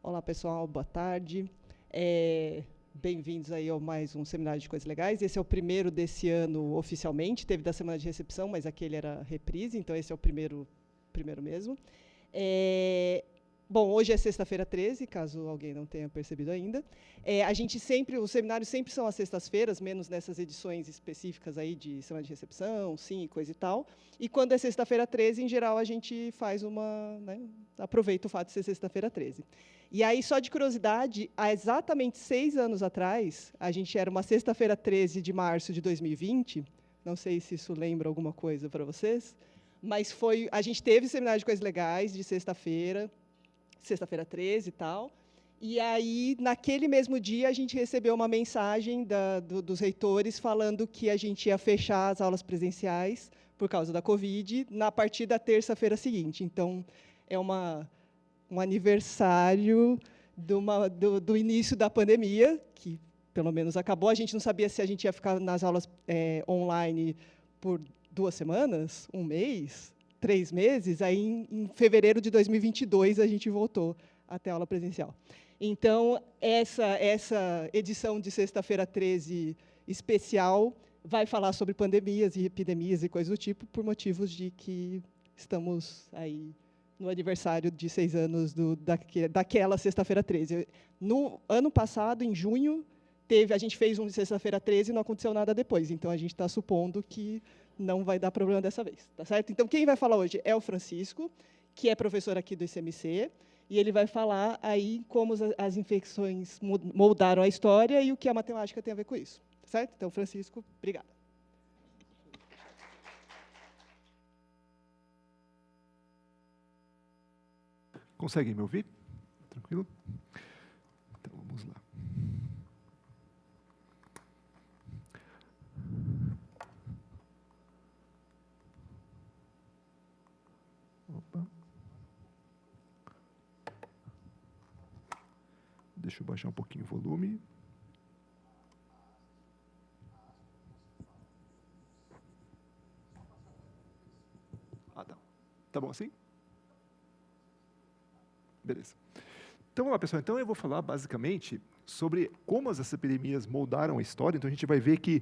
Olá, pessoal, boa tarde. Bem-vindos aí ao mais um Seminário de Coisas Legais. Esse é o primeiro desse ano oficialmente, teve da semana de recepção, mas aquele era reprise, então esse é o primeiro mesmo. Bom, hoje é sexta-feira 13, caso alguém não tenha percebido ainda. Os seminários sempre são às sextas-feiras, menos nessas edições específicas aí de semana de recepção, sim, coisa e tal. E quando é sexta-feira 13, em geral, a gente faz aproveita o fato de ser sexta-feira 13. E aí, só de curiosidade, há exatamente 6 anos atrás, a gente era uma sexta-feira 13 de março de 2020, não sei se isso lembra alguma coisa para vocês, mas a gente teve seminário de coisas legais de sexta-feira 13 e tal. E aí, naquele mesmo dia, a gente recebeu uma mensagem dos reitores falando que a gente ia fechar as aulas presenciais por causa da Covid a partir da terça-feira seguinte. Então, é um aniversário do início da pandemia, que pelo menos acabou. A gente não sabia se a gente ia ficar nas aulas online por 2 semanas, 1 mês, 3 meses. Aí, em fevereiro de 2022, a gente voltou até a aula presencial. Então, essa edição de sexta-feira 13 especial vai falar sobre pandemias e epidemias e coisas do tipo, por motivos de que estamos aí no aniversário de 6 anos daquela sexta-feira 13. No ano passado, em junho, a gente fez um de sexta-feira 13 e não aconteceu nada depois. Então, a gente está supondo que não vai dar problema dessa vez, tá certo? Então, quem vai falar hoje é o Francisco, que é professor aqui do ICMC, e ele vai falar aí como as infecções moldaram a história e o que a matemática tem a ver com isso, tá certo? Então, Francisco, obrigada. Conseguem me ouvir? Tranquilo? Então, vamos lá. Opa. Deixa eu baixar um pouquinho o volume. Tá. Tá bom assim? Beleza. Então, vamos lá, pessoal. Então, eu vou falar, basicamente, sobre como as epidemias moldaram a história. Então, a gente vai ver que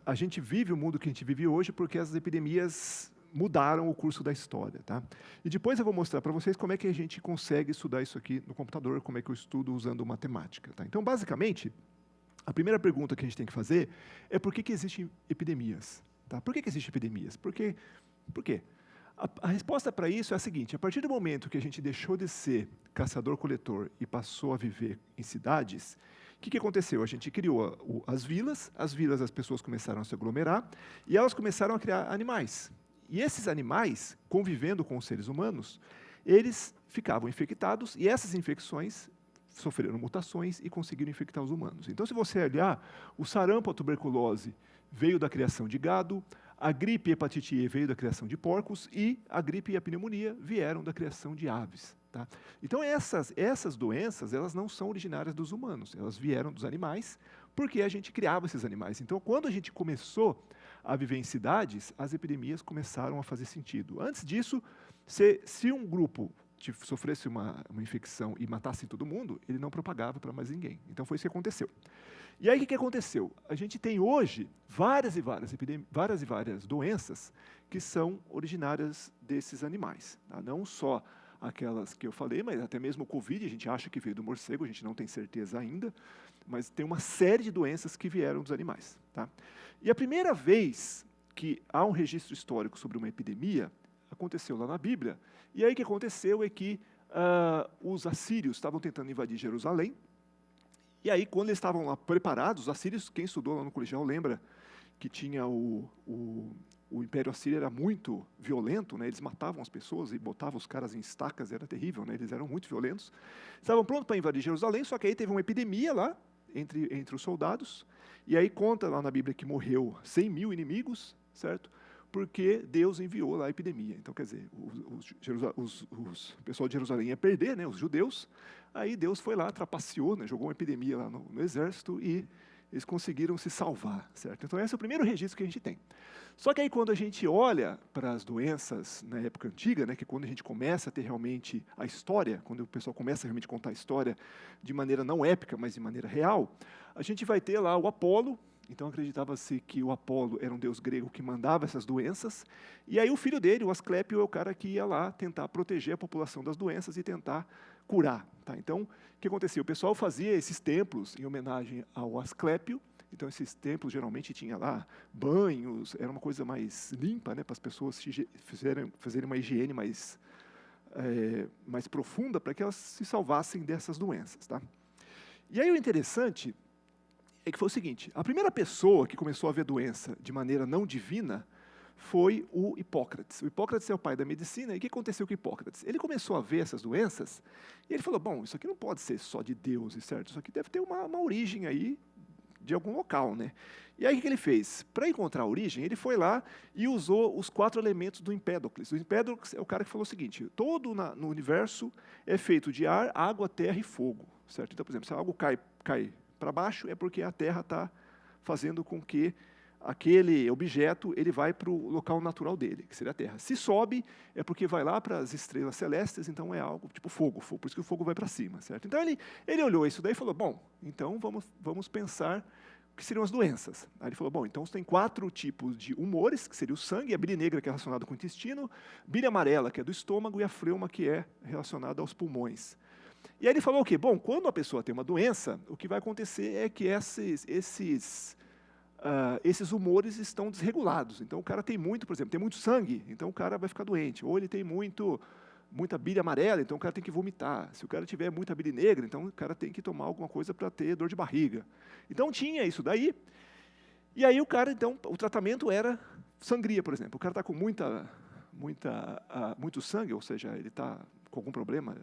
a gente vive o mundo que a gente vive hoje porque as epidemias mudaram o curso da história. Tá? E depois eu vou mostrar para vocês como é que a gente consegue estudar isso aqui no computador, como é que eu estudo usando matemática. Tá? Então, basicamente, a primeira pergunta que a gente tem que fazer é por que existem epidemias? Tá? Por que existem epidemias? Por quê? A resposta para isso é a seguinte: a partir do momento que a gente deixou de ser caçador-coletor e passou a viver em cidades, o que aconteceu? A gente criou as vilas as pessoas começaram a se aglomerar, e elas começaram a criar animais. E esses animais, convivendo com os seres humanos, eles ficavam infectados, e essas infecções sofreram mutações e conseguiram infectar os humanos. Então, se você olhar, o sarampo, a tuberculose, veio da criação de gado, a gripe e a hepatite E veio da criação de porcos, e a gripe e a pneumonia vieram da criação de aves. Tá? Então, essas doenças, elas não são originárias dos humanos, elas vieram dos animais, porque a gente criava esses animais. Então, quando a gente começou a viver em cidades, as epidemias começaram a fazer sentido. Antes disso, se um grupo sofresse uma infecção e matasse todo mundo, ele não propagava para mais ninguém. Então, foi isso que aconteceu. E aí, o que aconteceu? A gente tem hoje várias e várias doenças que são originárias desses animais. Tá? Não só aquelas que eu falei, mas até mesmo o Covid, a gente acha que veio do morcego, a gente não tem certeza ainda, mas tem uma série de doenças que vieram dos animais. Tá? E a primeira vez que há um registro histórico sobre uma epidemia aconteceu lá na Bíblia. E aí o que aconteceu é que os assírios estavam tentando invadir Jerusalém. E aí, quando eles estavam lá preparados, os assírios, quem estudou lá no colegial lembra que tinha o Império Assírio era muito violento, né? Eles matavam as pessoas e botavam os caras em estacas, era terrível, né? Eles eram muito violentos. Estavam prontos para invadir Jerusalém, só que aí teve uma epidemia lá entre os soldados, e aí conta lá na Bíblia que morreu 100 mil inimigos, certo? Porque Deus enviou lá a epidemia. Então, quer dizer, o pessoal de Jerusalém ia perder, né, os judeus, aí Deus foi lá, trapaceou, né, jogou uma epidemia lá no exército e eles conseguiram se salvar, certo? Então, esse é o primeiro registro que a gente tem. Só que aí, quando a gente olha para as doenças na época antiga, né, que é quando a gente começa a ter realmente a história, quando o pessoal começa a realmente contar a história de maneira não épica, mas de maneira real, a gente vai ter lá o Apolo. Então, acreditava-se que o Apolo era um deus grego que mandava essas doenças, e aí o filho dele, o Asclépio, é o cara que ia lá tentar proteger a população das doenças e tentar curar. Tá? Então, o que acontecia? O pessoal fazia esses templos em homenagem ao Asclépio. Então, esses templos geralmente tinha lá banhos, era uma coisa mais limpa, né, para as pessoas fazerem uma higiene mais profunda, para que elas se salvassem dessas doenças. Tá? E aí o interessante é que foi o seguinte: a primeira pessoa que começou a ver doença de maneira não divina foi o Hipócrates. O Hipócrates é o pai da medicina, e o que aconteceu com o Hipócrates? Ele começou a ver essas doenças, e ele falou, bom, isso aqui não pode ser só de Deus, certo? Isso aqui deve ter uma origem aí de algum local, né? E aí o que ele fez? Para encontrar a origem, ele foi lá e usou os 4 elementos do Empédocles. O Empédocles é o cara que falou o seguinte: todo no universo é feito de ar, água, terra e fogo, certo? Então, por exemplo, se algo cai para baixo, é porque a terra está fazendo com que aquele objeto ele vai para o local natural dele, que seria a terra. Se sobe, é porque vai lá para as estrelas celestes, então é algo tipo fogo, por isso que o fogo vai para cima, certo? Então ele olhou isso daí e falou, bom, então vamos pensar o que seriam as doenças. Aí ele falou, bom, então tem 4 tipos de humores, que seria o sangue, a bile negra, que é relacionada com o intestino, bile amarela, que é do estômago, e a fleuma, que é relacionada aos pulmões. E aí ele falou o quê? Bom, quando a pessoa tem uma doença, o que vai acontecer é que esses humores estão desregulados. Então, o cara tem muito, por exemplo, tem muito sangue, então o cara vai ficar doente. Ou ele tem muita bile amarela, então o cara tem que vomitar. Se o cara tiver muita bile negra, então o cara tem que tomar alguma coisa para ter dor de barriga. Então, tinha isso daí. E aí o cara, então, o tratamento era sangria, por exemplo. O cara está com muito sangue, ou seja, ele está com algum problema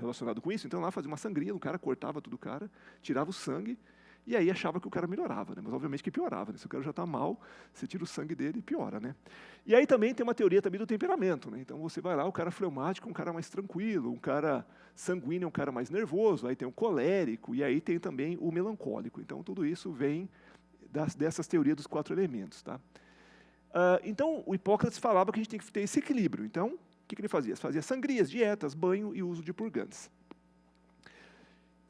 relacionado com isso, então lá fazia uma sangria, o cara cortava tudo o cara, tirava o sangue, e aí achava que o cara melhorava, né? Mas obviamente que piorava, né? Se o cara já está mal, você tira o sangue dele e piora, né? E aí também tem uma teoria também do temperamento, né? Então você vai lá, o cara fleumático, um cara mais tranquilo, um cara sanguíneo, um cara mais nervoso, aí tem o colérico, e aí tem também o melancólico. Então tudo isso vem dessas teorias dos 4 elementos, tá? Então o Hipócrates falava que a gente tem que ter esse equilíbrio. Então o que ele fazia? Fazia sangrias, dietas, banho e uso de purgantes.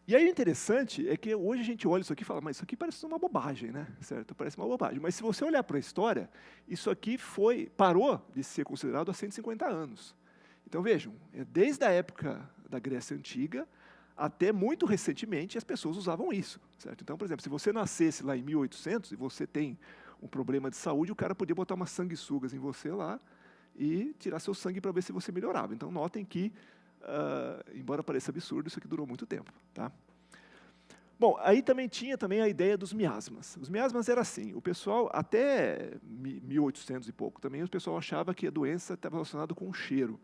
E aí o interessante é que hoje a gente olha isso aqui e fala, mas isso aqui parece uma bobagem, né? Certo? Parece uma bobagem. Mas se você olhar para a história, isso aqui parou de ser considerado há 150 anos. Então vejam, desde a época da Grécia Antiga até muito recentemente as pessoas usavam isso. Certo? Então, por exemplo, se você nascesse lá em 1800 e você tem um problema de saúde, o cara podia botar umas sanguessugas em você lá e tirar seu sangue para ver se você melhorava. Então, notem que, embora pareça absurdo, isso aqui durou muito tempo. Tá? Bom, aí também tinha a ideia dos miasmas. Os miasmas era assim, o pessoal, até 1800 e pouco também, o pessoal achava que a doença estava relacionada com o cheiro.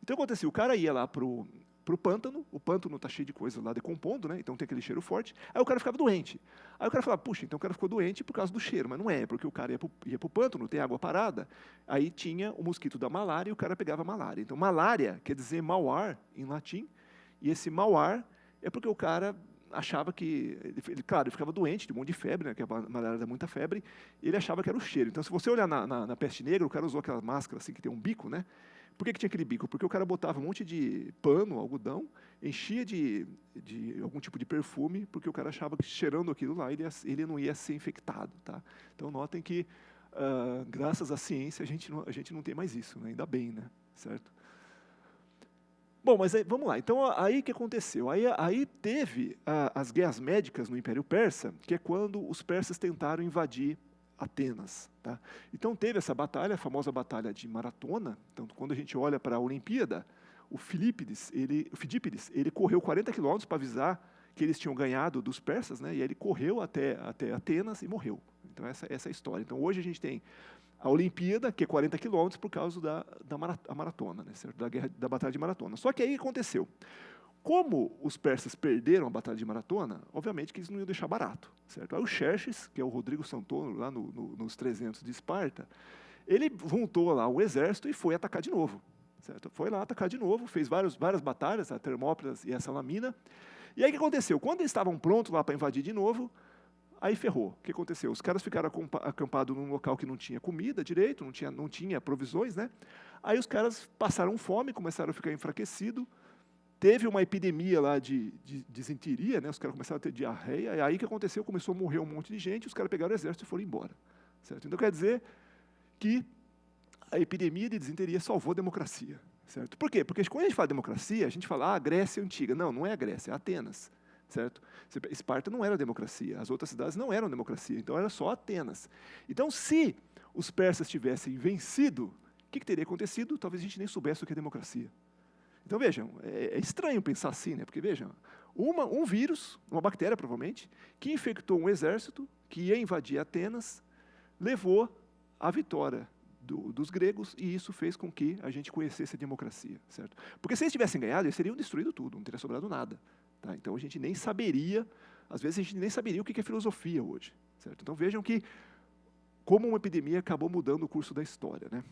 Então, acontecia, o cara ia lá para o pântano, o pântano está cheio de coisa lá decompondo, né? Então tem aquele cheiro forte, aí o cara ficava doente. Aí o cara falava, puxa, então o cara ficou doente por causa do cheiro, mas não é, porque o cara ia para o pântano, tem água parada, aí tinha o mosquito da malária e o cara pegava malária. Então malária quer dizer mau ar em latim, e esse mau ar é porque o cara achava que, claro, ele ficava doente, de um monte de febre, né, que a malária dá muita febre, e ele achava que era o cheiro. Então se você olhar na peste negra, o cara usou aquela máscara assim que tem um bico, né? Por que tinha aquele bico? Porque o cara botava um monte de pano, algodão, enchia de algum tipo de perfume, porque o cara achava que cheirando aquilo lá, ele não ia ser infectado. Tá? Então, notem que, graças à ciência, a gente não tem mais isso, né? Ainda bem, né? Certo? Bom, mas aí, vamos lá. Então, aí o que aconteceu? Aí teve as guerras médicas no Império Persa, que é quando os persas tentaram invadir Atenas. Tá? Então teve essa batalha, a famosa batalha de Maratona. Então, quando a gente olha para a Olimpíada, o Fidípides, ele correu 40 quilômetros para avisar que eles tinham ganhado dos persas, né? E aí ele correu até Atenas e morreu. Então essa é a história. Então hoje a gente tem a Olimpíada, que é 40 quilômetros por causa da maratona, né? Da batalha de Maratona. Só que aí aconteceu. Como os persas perderam a batalha de Maratona, obviamente que eles não iam deixar barato. Certo? Aí o Xerxes, que é o Rodrigo Santoro, lá nos 300 de Esparta, ele juntou lá o exército e foi atacar de novo. Certo? Foi lá atacar de novo, fez várias batalhas, a Termópilas e a Salamina. E aí o que aconteceu? Quando eles estavam prontos lá para invadir de novo, aí ferrou. O que aconteceu? Os caras ficaram acampados num local que não tinha comida direito, não tinha provisões, né? Aí os caras passaram fome, começaram a ficar enfraquecidos. Teve uma epidemia lá de disenteria, né? Os caras começaram a ter diarreia. E aí o que aconteceu? Começou a morrer um monte de gente, os caras pegaram o exército e foram embora. Certo? Então quer dizer que a epidemia de disenteria salvou a democracia. Certo? Por quê? Porque quando a gente fala democracia, a gente fala, a Grécia é antiga. Não, não é a Grécia, é Atenas. Certo? Esparta não era democracia, as outras cidades não eram democracia, então era só Atenas. Então, se os persas tivessem vencido, o que teria acontecido? Talvez a gente nem soubesse o que é democracia. Então, vejam, é estranho pensar assim, né? Porque, vejam, um vírus, uma bactéria, provavelmente, que infectou um exército, que ia invadir Atenas, levou à vitória dos gregos, e isso fez com que a gente conhecesse a democracia, certo? Porque se eles tivessem ganhado, eles teriam destruído tudo, não teria sobrado nada. Tá? Então, a gente nem saberia, às vezes a gente nem saberia o que é filosofia hoje, certo? Então, vejam que, como uma epidemia acabou mudando o curso da história, né?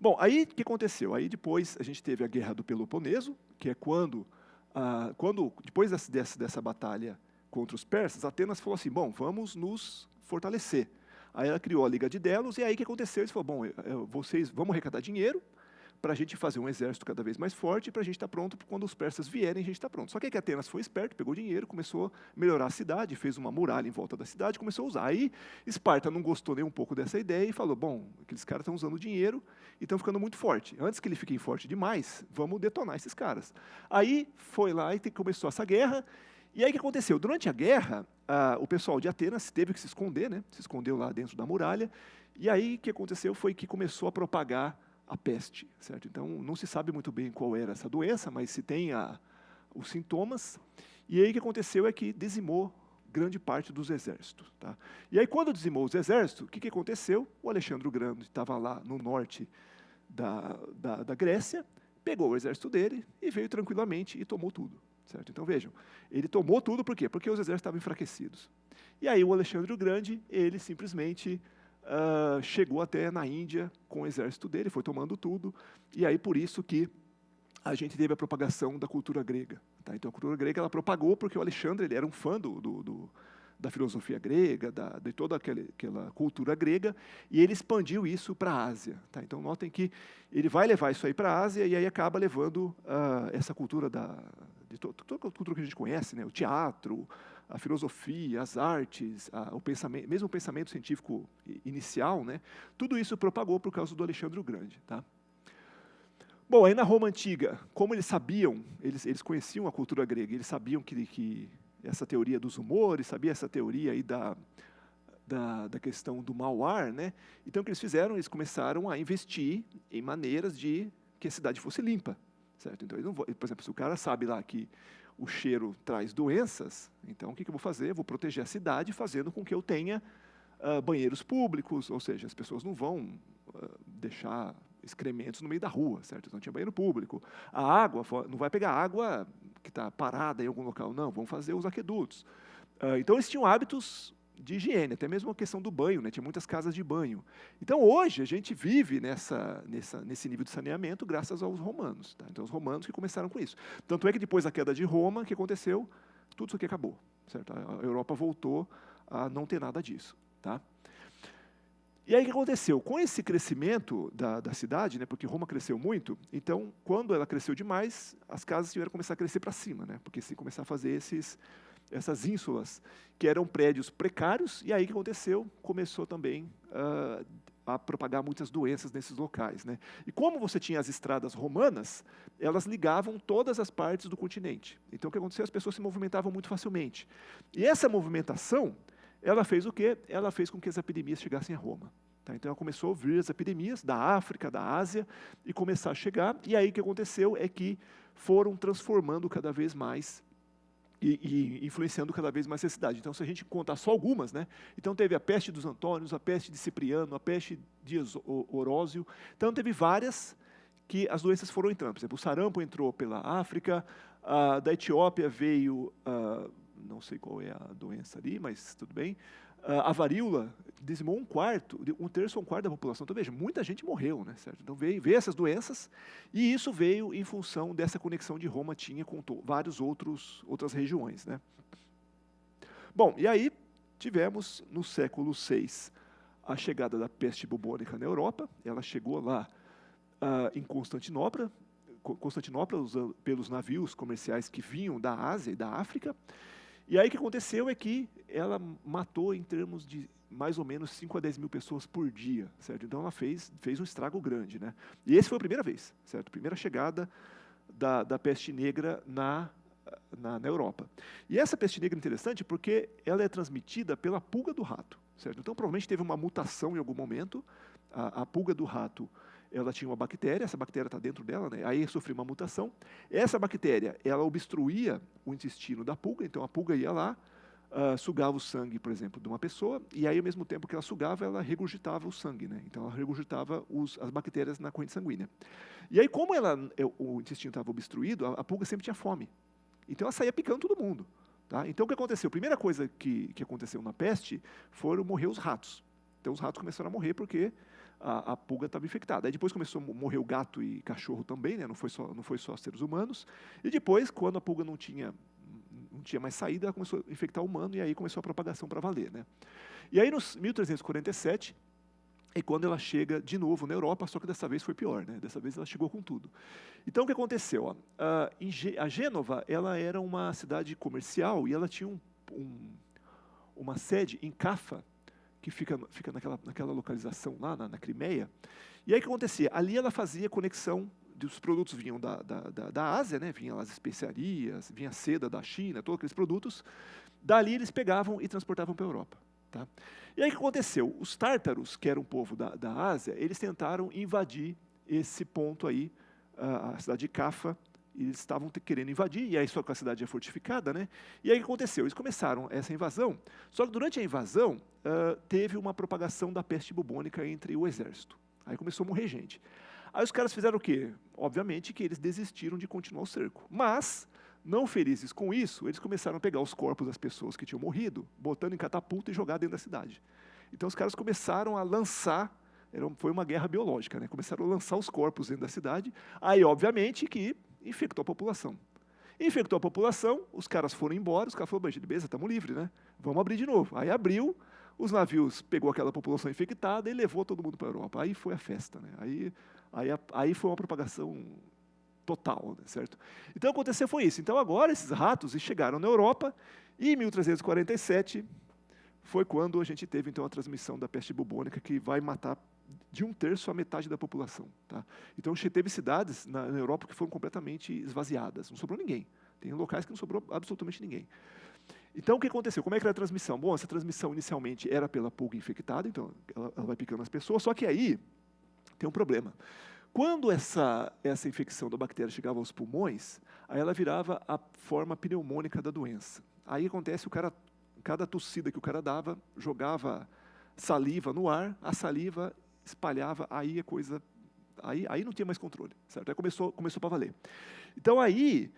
Bom, aí o que aconteceu? Aí depois a gente teve a Guerra do Peloponeso, que é quando depois dessa batalha contra os persas, Atenas falou assim, bom, vamos nos fortalecer. Aí ela criou a Liga de Delos, e aí o que aconteceu? Eles falaram, bom, vocês vamos arrecadar dinheiro para a gente fazer um exército cada vez mais forte, para a gente estar pronto, quando os persas vierem, a gente está pronto. Só que Atenas foi esperto, pegou dinheiro, começou a melhorar a cidade, fez uma muralha em volta da cidade, começou a usar. Aí Esparta não gostou nem um pouco dessa ideia e falou, bom, aqueles caras estão usando dinheiro e estão ficando muito forte. Antes que eles fiquem forte demais, vamos detonar esses caras. Aí foi lá e começou essa guerra. E aí o que aconteceu? Durante a guerra, o pessoal de Atenas teve que se esconder, né? Se escondeu lá dentro da muralha. E aí o que aconteceu foi que começou a propagar a peste, certo? Então, não se sabe muito bem qual era essa doença, mas se tem os sintomas. E aí o que aconteceu é que dizimou grande parte dos exércitos. Tá? E aí, quando dizimou os exércitos, o que aconteceu? O Alexandre o Grande estava lá no norte da Grécia, pegou o exército dele e veio tranquilamente e tomou tudo. Certo? Então, vejam, ele tomou tudo por quê? Porque os exércitos estavam enfraquecidos. E aí o Alexandre o Grande, ele simplesmente chegou até na Índia com o exército dele, foi tomando tudo, e aí por isso que a gente teve a propagação da cultura grega. Tá? Então a cultura grega ela propagou porque o Alexandre ele era um fã da filosofia grega, de toda aquela cultura grega, e ele expandiu isso para a Ásia. Tá? Então notem que ele vai levar isso aí para a Ásia, e aí acaba levando essa cultura de toda a cultura que a gente conhece, né? O teatro, a filosofia, as artes, o pensamento, mesmo o pensamento científico inicial, né? Tudo isso propagou por causa do Alexandre o Grande. Tá? Bom, aí na Roma Antiga, como eles sabiam, eles conheciam a cultura grega, eles sabiam que essa teoria dos humores, sabia essa teoria aí da questão do mau ar, né? Então o que eles fizeram? Eles começaram a investir em maneiras de que a cidade fosse limpa. Certo? Então, por exemplo, se o cara sabe lá que o cheiro traz doenças, então o que eu vou fazer? Eu vou proteger a cidade fazendo com que eu tenha banheiros públicos, ou seja, as pessoas não vão deixar excrementos no meio da rua, certo? Não tinha banheiro público. A água, não vai pegar água que está parada em algum local, não, vão fazer os aquedutos. Então eles tinham hábitos de higiene, até mesmo a questão do banho, né? Tinha muitas casas de banho. Então, hoje, a gente vive nesse nível de saneamento graças aos romanos. Tá? Então, os romanos que começaram com isso. Tanto é que depois da queda de Roma, o que aconteceu? Tudo isso aqui acabou. Certo? A Europa voltou a não ter nada disso. Tá? E aí, o que aconteceu? Com esse crescimento da cidade, né? Porque Roma cresceu muito, então, quando ela cresceu demais, as casas tiveram que começar a crescer para cima, né? Porque se começar a fazer essas ínsulas, que eram prédios precários, e aí o que aconteceu? Começou também a propagar muitas doenças nesses locais. Né? E como você tinha as estradas romanas, elas ligavam todas as partes do continente. Então o que aconteceu? As pessoas se movimentavam muito facilmente. E essa movimentação, ela fez o quê? Ela fez com que as epidemias chegassem a Roma. Tá? Então ela começou a vir as epidemias da África, da Ásia, e começar a chegar, e aí o que aconteceu é que foram transformando cada vez mais e influenciando cada vez mais a cidade. Então, se a gente contar só algumas, né? Então teve a peste dos Antônios, a peste de Cipriano, a peste de Orósio. Então teve várias que as doenças foram entrando. Por exemplo, o sarampo entrou pela África, da Etiópia veio, não sei qual é a doença ali, mas tudo bem. A varíola dizimou um terço ou um quarto da população. Então, veja, muita gente morreu, né, certo? Então, veio essas doenças, e isso veio em função dessa conexão de Roma tinha com várias outras regiões, né? Bom, e aí tivemos, no século VI, a chegada da peste bubônica na Europa. Ela chegou lá em Constantinopla, pelos navios comerciais que vinham da Ásia e da África. E aí o que aconteceu é que ela matou em termos de mais ou menos 5 a 10 mil pessoas por dia, certo? Então ela fez um estrago grande, né? E essa foi a primeira vez, certo? Primeira chegada da peste negra na Europa. E essa peste negra é interessante porque ela é transmitida pela pulga do rato, certo? Então provavelmente teve uma mutação em algum momento. A pulga do rato, ela tinha uma bactéria, essa bactéria está dentro dela, né? Aí sofreu uma mutação. Essa bactéria, ela obstruía o intestino da pulga, então a pulga ia lá, sugava o sangue, por exemplo, de uma pessoa, e aí ao mesmo tempo que ela sugava, ela regurgitava o sangue, né? Então ela regurgitava as bactérias na corrente sanguínea. E aí como o intestino estava obstruído, a pulga sempre tinha fome. Então ela saía picando todo mundo. Tá? Então o que aconteceu? A primeira coisa que aconteceu na peste foram morrer os ratos. Então os ratos começaram a morrer porque a pulga estava infectada. Aí depois começou a morrer o gato e cachorro também, né? Não foi só seres humanos. E depois, quando a pulga não tinha mais saída, ela começou a infectar o humano e aí começou a propagação para valer, né? E aí, em 1347, é quando ela chega de novo na Europa, só que dessa vez foi pior, né? Dessa vez ela chegou com tudo. Então, o que aconteceu? A Gênova, ela era uma cidade comercial e ela tinha uma sede em Cafa, que fica naquela localização lá na Crimeia. E aí o que acontecia? Ali ela fazia conexão, os produtos vinham da Ásia, né? Vinham as especiarias, vinha a seda da China, todos aqueles produtos. Dali eles pegavam e transportavam para a Europa. Tá? E aí o que aconteceu? Os tártaros, que eram um povo da Ásia, eles tentaram invadir esse ponto aí, a cidade de Cafa. Eles estavam querendo invadir, e aí só que a cidade é fortificada, né? E aí o que aconteceu? Eles começaram essa invasão, só que durante a invasão teve uma propagação da peste bubônica entre o exército. Aí começou a morrer gente. Aí os caras fizeram o quê? Obviamente que eles desistiram de continuar o cerco. Mas, não felizes com isso, eles começaram a pegar os corpos das pessoas que tinham morrido, botando em catapulta e jogar dentro da cidade. Então os caras começaram a lançar, foi uma guerra biológica, né? Começaram a lançar os corpos dentro da cidade. Aí, obviamente, que infectou a população. Infectou a população, os caras foram embora, os caras falaram, beleza, estamos livres, né? Vamos abrir de novo. Aí abriu, os navios pegou aquela população infectada e levou todo mundo para a Europa. Aí foi a festa, né? Aí foi uma propagação total, né, certo? Então, o que aconteceu foi isso. Então, agora, esses ratos chegaram na Europa, e em 1347 foi quando a gente teve, então, a transmissão da peste bubônica, que vai matar de 1/3 a metade da população. Tá? Então, teve cidades na Europa que foram completamente esvaziadas. Não sobrou ninguém. Tem locais que não sobrou absolutamente ninguém. Então, o que aconteceu? Como é que era a transmissão? Bom, essa transmissão inicialmente era pela pulga infectada, então ela vai picando as pessoas, só que aí tem um problema. Quando essa infecção da bactéria chegava aos pulmões, aí ela virava a forma pneumônica da doença. Aí acontece, cada tossida que o cara dava, jogava saliva no ar, a saliva espalhava, aí a coisa, aí não tinha mais controle, certo? Aí começou para valer. Então aí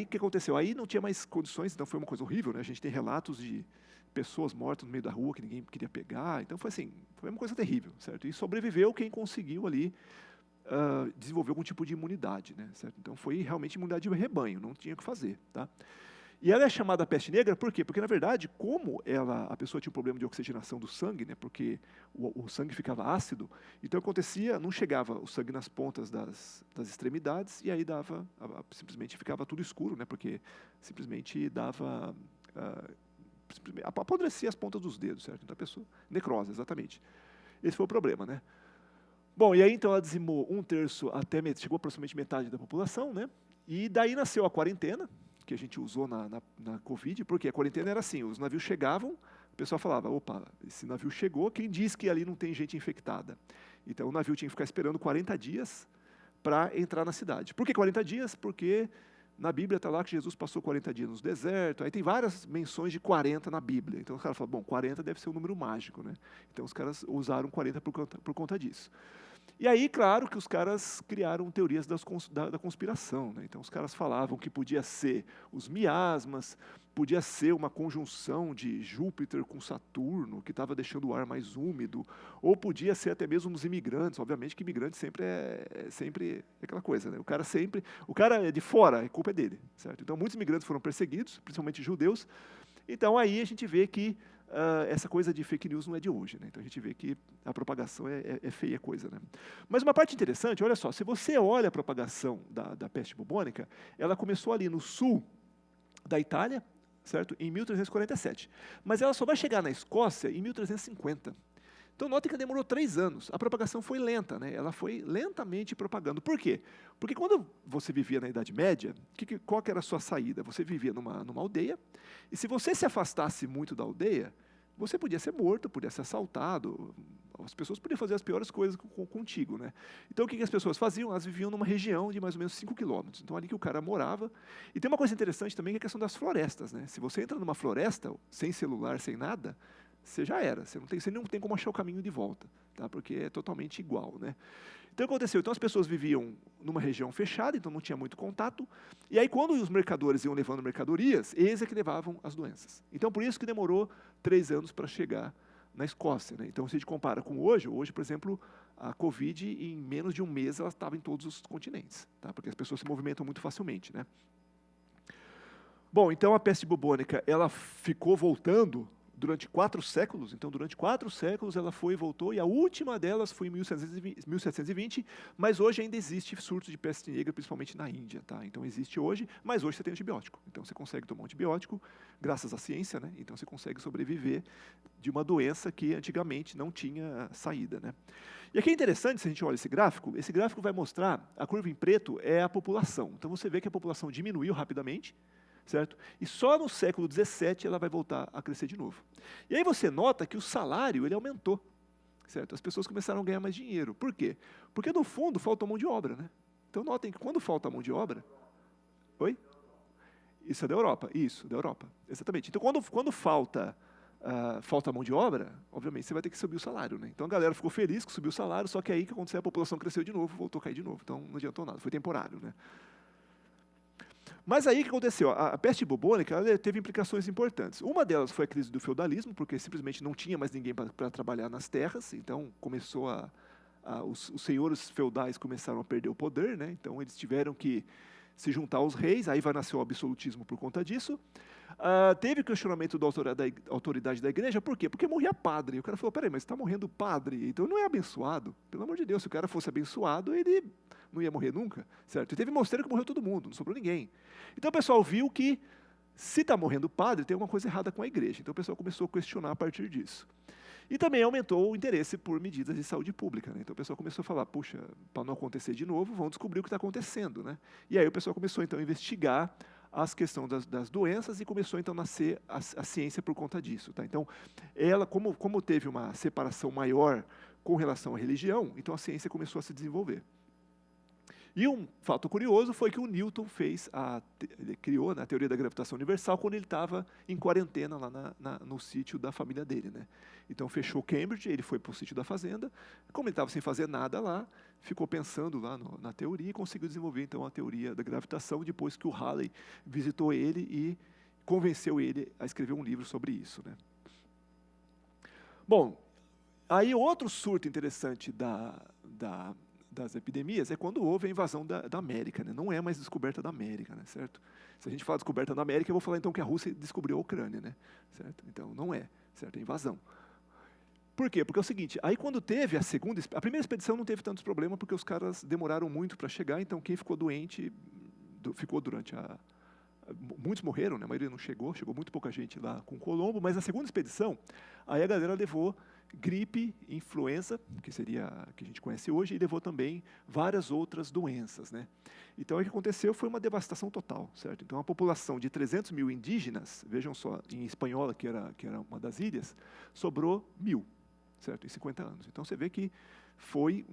o que aconteceu? Aí não tinha mais condições, então foi uma coisa horrível, né? A gente tem relatos de pessoas mortas no meio da rua que ninguém queria pegar, então foi assim, foi uma coisa terrível, certo? E sobreviveu quem conseguiu ali desenvolver algum tipo de imunidade, né? Certo? Então foi realmente imunidade de rebanho, não tinha o que fazer, tá? E ela é chamada peste negra por quê? Porque, na verdade, como a pessoa tinha um problema de oxigenação do sangue, né, porque o sangue ficava ácido, então acontecia, não chegava o sangue nas pontas das extremidades, e aí simplesmente ficava tudo escuro, né, porque simplesmente apodrecia as pontas dos dedos, certo? Então a pessoa, necrose, exatamente. Esse foi o problema, né? Bom, e aí então ela dizimou 1/3 chegou aproximadamente metade da população, né? E daí nasceu a quarentena, que a gente usou na Covid, porque a quarentena era assim, os navios chegavam, o pessoal falava, opa, esse navio chegou, quem diz que ali não tem gente infectada? Então o navio tinha que ficar esperando 40 dias para entrar na cidade. Por que 40 dias? Porque na Bíblia está lá que Jesus passou 40 dias no deserto, aí tem várias menções de 40 na Bíblia. Então os caras falam, bom, 40 deve ser um número mágico, né? Então os caras usaram 40 por conta disso. E aí, claro, que os caras criaram teorias da conspiração, né? Então os caras falavam que podia ser os miasmas, podia ser uma conjunção de Júpiter com Saturno, que estava deixando o ar mais úmido, ou podia ser até mesmo os imigrantes. Obviamente que imigrante sempre é aquela coisa, né? O cara é de fora, a culpa é dele, certo? Então muitos imigrantes foram perseguidos, principalmente judeus, Então, aí a gente vê que essa coisa de fake news não é de hoje, né? Então, a gente vê que a propagação é feia coisa, né? Mas uma parte interessante, olha só, se você olha a propagação da peste bubônica, ela começou ali no sul da Itália, certo? Em 1347. Mas ela só vai chegar na Escócia em 1350. Então, notem que demorou 3 anos. A propagação foi lenta, né? Ela foi lentamente propagando. Por quê? Porque quando você vivia na Idade Média, qual que era a sua saída? Você vivia numa aldeia, e se você se afastasse muito da aldeia, você podia ser morto, podia ser assaltado, as pessoas podiam fazer as piores coisas contigo, né? Então, o que as pessoas faziam? Elas viviam numa região de mais ou menos 5 quilômetros. Então, ali que o cara morava. E tem uma coisa interessante também, que é a questão das florestas, né? Se você entra numa floresta, sem celular, sem nada, você já era, você não tem como achar o caminho de volta, tá? Porque é totalmente igual, né? Então, o que aconteceu? Então, as pessoas viviam numa região fechada, então não tinha muito contato, e aí quando os mercadores iam levando mercadorias, eles é que levavam as doenças. Então, por isso que demorou 3 anos para chegar na Escócia, né? Então, se a gente compara com hoje, por exemplo, a Covid, em menos de um mês, ela estava em todos os continentes, tá? Porque as pessoas se movimentam muito facilmente, né? Bom, então a peste bubônica, ela ficou voltando durante 4 séculos, então durante 4 séculos ela foi e voltou, e a última delas foi em 1720, mas hoje ainda existe surto de peste negra, principalmente na Índia, tá? Então existe hoje, mas hoje você tem antibiótico, então você consegue tomar um antibiótico, graças à ciência, né? Então você consegue sobreviver de uma doença que antigamente não tinha saída, né? E aqui é interessante, se a gente olha esse gráfico vai mostrar, a curva em preto é a população, então você vê que a população diminuiu rapidamente, certo? E só no século XVII ela vai voltar a crescer de novo. E aí você nota que o salário ele aumentou, certo? As pessoas começaram a ganhar mais dinheiro. Por quê? Porque no fundo faltou mão de obra, né? Então notem que quando falta mão de obra, oi? Isso é da Europa, exatamente. Então quando falta mão de obra, obviamente você vai ter que subir o salário, né? Então a galera ficou feliz que subiu o salário, só que aí que aconteceu, a população cresceu de novo, voltou a cair de novo. Então não adiantou nada, foi temporário, né? Mas aí o que aconteceu? A peste bubônica ela teve implicações importantes. Uma delas foi a crise do feudalismo, porque simplesmente não tinha mais ninguém para trabalhar nas terras, então começou os senhores feudais começaram a perder o poder, né? Então eles tiveram que se juntar aos reis, aí vai nascer o absolutismo por conta disso. Teve questionamento da autoridade da igreja, por quê? Porque morria padre. E o cara falou, peraí, mas está morrendo padre, então não é abençoado. Pelo amor de Deus, se o cara fosse abençoado, ele não ia morrer nunca, certo? E teve mosteiro que morreu todo mundo, não sobrou ninguém. Então o pessoal viu que, se está morrendo padre, tem alguma coisa errada com a igreja. Então o pessoal começou a questionar a partir disso. E também aumentou o interesse por medidas de saúde pública, né? Então o pessoal começou a falar, puxa, para não acontecer de novo, vamos descobrir o que está acontecendo, né? E aí o pessoal começou então a investigar as questões das doenças e começou então a nascer a ciência por conta disso, tá? Então ela, como teve uma separação maior com relação à religião, então a ciência começou a se desenvolver. E um fato curioso foi que o Newton ele criou, né, a teoria da gravitação universal quando ele estava em quarentena lá no sítio da família dele, né? Então fechou Cambridge, ele foi para o sítio da fazenda, como ele estava sem fazer nada lá, ficou pensando lá na teoria e conseguiu desenvolver então a teoria da gravitação depois que o Halley visitou ele e convenceu ele a escrever um livro sobre isso, né? Bom, aí outro surto interessante das epidemias é quando houve a invasão da América, né? Não é mais descoberta da América, né? Certo? Se a gente fala descoberta da América, eu vou falar então que a Rússia descobriu a Ucrânia, né? Certo? Então não é, certo? É invasão. Por quê? Porque é o seguinte, aí quando teve a primeira expedição não teve tantos problemas porque os caras demoraram muito para chegar, então quem ficou doente ficou durante muitos morreram, né? A maioria não chegou muito pouca gente lá com Colombo, mas na segunda expedição, aí a galera levou gripe, influenza, que seria a que a gente conhece hoje, e levou também várias outras doenças, né? Então o que aconteceu foi uma devastação total, certo? Então a população de 300 mil indígenas, vejam só, em Espanhola, que era uma das ilhas, sobrou 1.000, certo? Em 50 anos. Então você vê que foi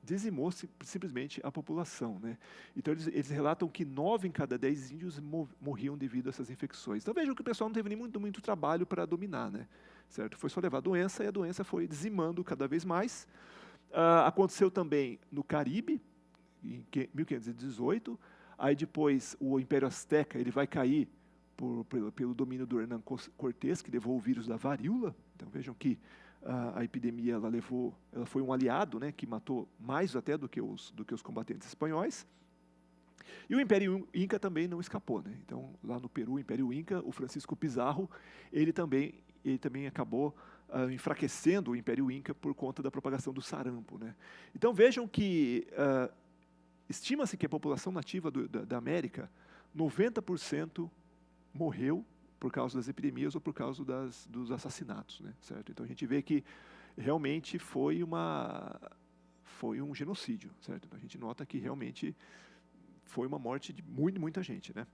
dizimou simplesmente a população, né? Então eles relatam que 9 em cada 10 índios morriam devido a essas infecções. Então vejam que o pessoal não teve nem muito trabalho para dominar, né? Certo? Foi só levar a doença e a doença foi dizimando cada vez mais. Aconteceu também no Caribe, em 1518. Aí depois o Império Azteca ele vai cair pelo domínio do Hernán Cortés, que levou o vírus da varíola. Então vejam que a epidemia ela foi um aliado, né, que matou mais até do que os combatentes espanhóis. E o Império Inca também não escapou, né? Então, lá no Peru, o Império Inca, o Francisco Pizarro, ele também acabou enfraquecendo o Império Inca por conta da propagação do sarampo, né? Então, vejam que estima-se que a população nativa da América, 90% morreu por causa das epidemias ou por causa dos assassinatos, né? Certo? Então, a gente vê que realmente foi um genocídio, certo? Então, a gente nota que realmente foi uma morte de muita gente, né?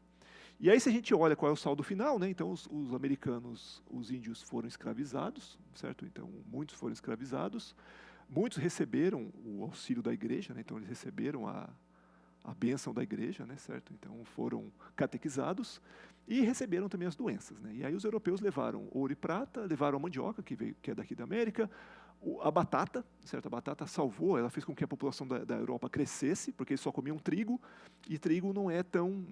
E aí, se a gente olha qual é o saldo final, né? Então, os americanos, os índios foram escravizados, certo? Então, muitos foram escravizados, muitos receberam o auxílio da igreja, né? Então, eles receberam a bênção da igreja, né? Certo? Então, foram catequizados e receberam também as doenças, né? E aí, os europeus levaram ouro e prata, levaram a mandioca, que é daqui da América, a batata, certo? A batata salvou, ela fez com que a população da Europa crescesse, porque eles só comiam trigo, e trigo não é tão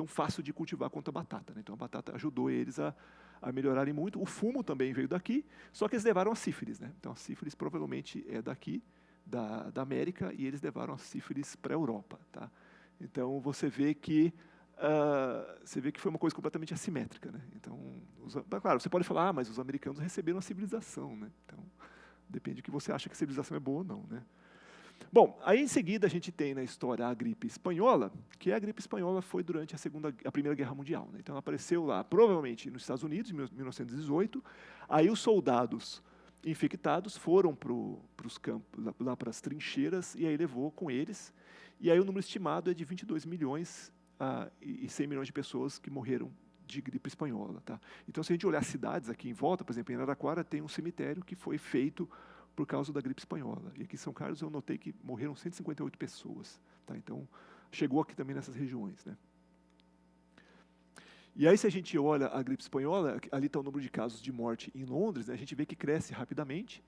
fácil de cultivar quanto a batata, né? Então a batata ajudou eles a melhorarem muito. O fumo também veio daqui, só que eles levaram a sífilis, né? Então a sífilis provavelmente é daqui, da América, e eles levaram a sífilis para a Europa, tá? Então você vê que foi uma coisa completamente assimétrica, né? Então, claro, você pode falar, mas os americanos receberam a civilização, né? Então, depende do que você acha que a civilização é boa ou não, né? Bom, aí em seguida a gente tem na história a gripe espanhola, que a gripe espanhola foi durante a Primeira Guerra Mundial, né? Então ela apareceu lá, provavelmente nos Estados Unidos, em 1918. Aí os soldados infectados foram para os campos, lá para as trincheiras, e aí levou com eles. E aí o número estimado é de 22 milhões e 100 milhões de pessoas que morreram de gripe espanhola, tá? Então, se a gente olhar cidades aqui em volta, por exemplo, em Araraquara tem um cemitério que foi feito por causa da gripe espanhola. E aqui em São Carlos eu notei que morreram 158 pessoas, tá? Então, chegou aqui também nessas regiões, né? E aí, se a gente olha a gripe espanhola, ali está o número de casos de morte em Londres, né? A gente vê que cresce rapidamente.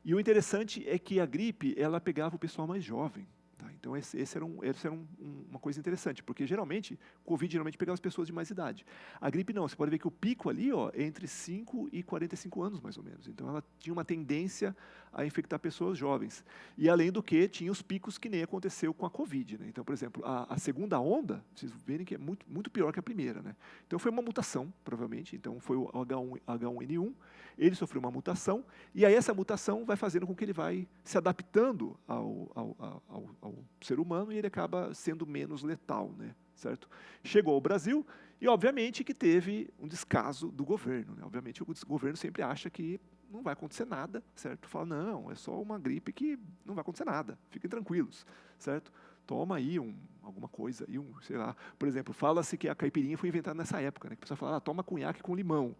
E o interessante é que a gripe, ela pegava o pessoal mais jovem. Tá? Então, essa era uma coisa interessante, porque geralmente, o Covid geralmente pegava as pessoas de mais idade. A gripe não, você pode ver que o pico ali é entre 5 e 45 anos, mais ou menos. Então, ela tinha uma tendência a infectar pessoas jovens. E, além do que, tinha os picos que nem aconteceu com a Covid, né? Então, por exemplo, a segunda onda, vocês verem que é muito pior que a primeira, né? Então, foi uma mutação, provavelmente. Então, foi o H1N1, ele sofreu uma mutação, e aí essa mutação vai fazendo com que ele vai se adaptando ao ser humano e ele acaba sendo menos letal, né? Certo? Chegou ao Brasil e, obviamente, que teve um descaso do governo, né? Obviamente, o governo sempre acha que não vai acontecer nada, certo? Fala, não, é só uma gripe que não vai acontecer nada, fiquem tranquilos, certo? Toma aí alguma coisa, aí sei lá, por exemplo, fala-se que a caipirinha foi inventada nessa época, né? Que a pessoa fala, toma conhaque com limão.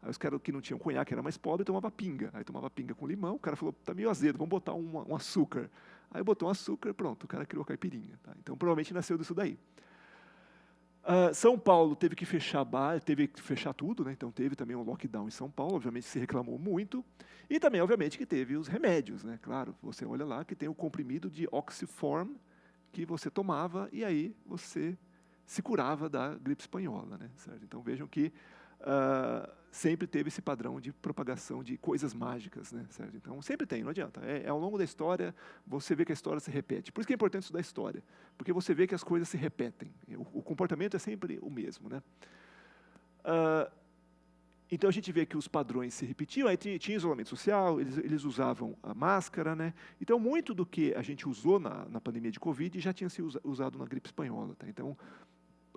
Aí os caras que não tinham conhaque, era mais pobre, tomava pinga. Aí tomava pinga com limão, o cara falou, tá meio azedo, vamos botar um açúcar. Aí botou um açúcar, pronto, o cara criou a caipirinha. Tá? Então, provavelmente nasceu disso daí. São Paulo teve que fechar teve que fechar tudo, né? Então teve também um lockdown em São Paulo, obviamente se reclamou muito. E também, obviamente, que teve os remédios, né? Claro, você olha lá que tem o comprimido de Oxyform, que você tomava e aí você se curava da gripe espanhola, né? Certo? Então vejam que sempre teve esse padrão de propagação de coisas mágicas, né? Certo? Então, sempre tem, não adianta. Ao longo da história, você vê que a história se repete. Por isso que é importante estudar a história, porque você vê que as coisas se repetem. O comportamento é sempre o mesmo, né? Então, a gente vê que os padrões se repetiam, aí tinha isolamento social, eles usavam a máscara, né? Então, muito do que a gente usou na pandemia de Covid já tinha sido usado na gripe espanhola, tá? Então,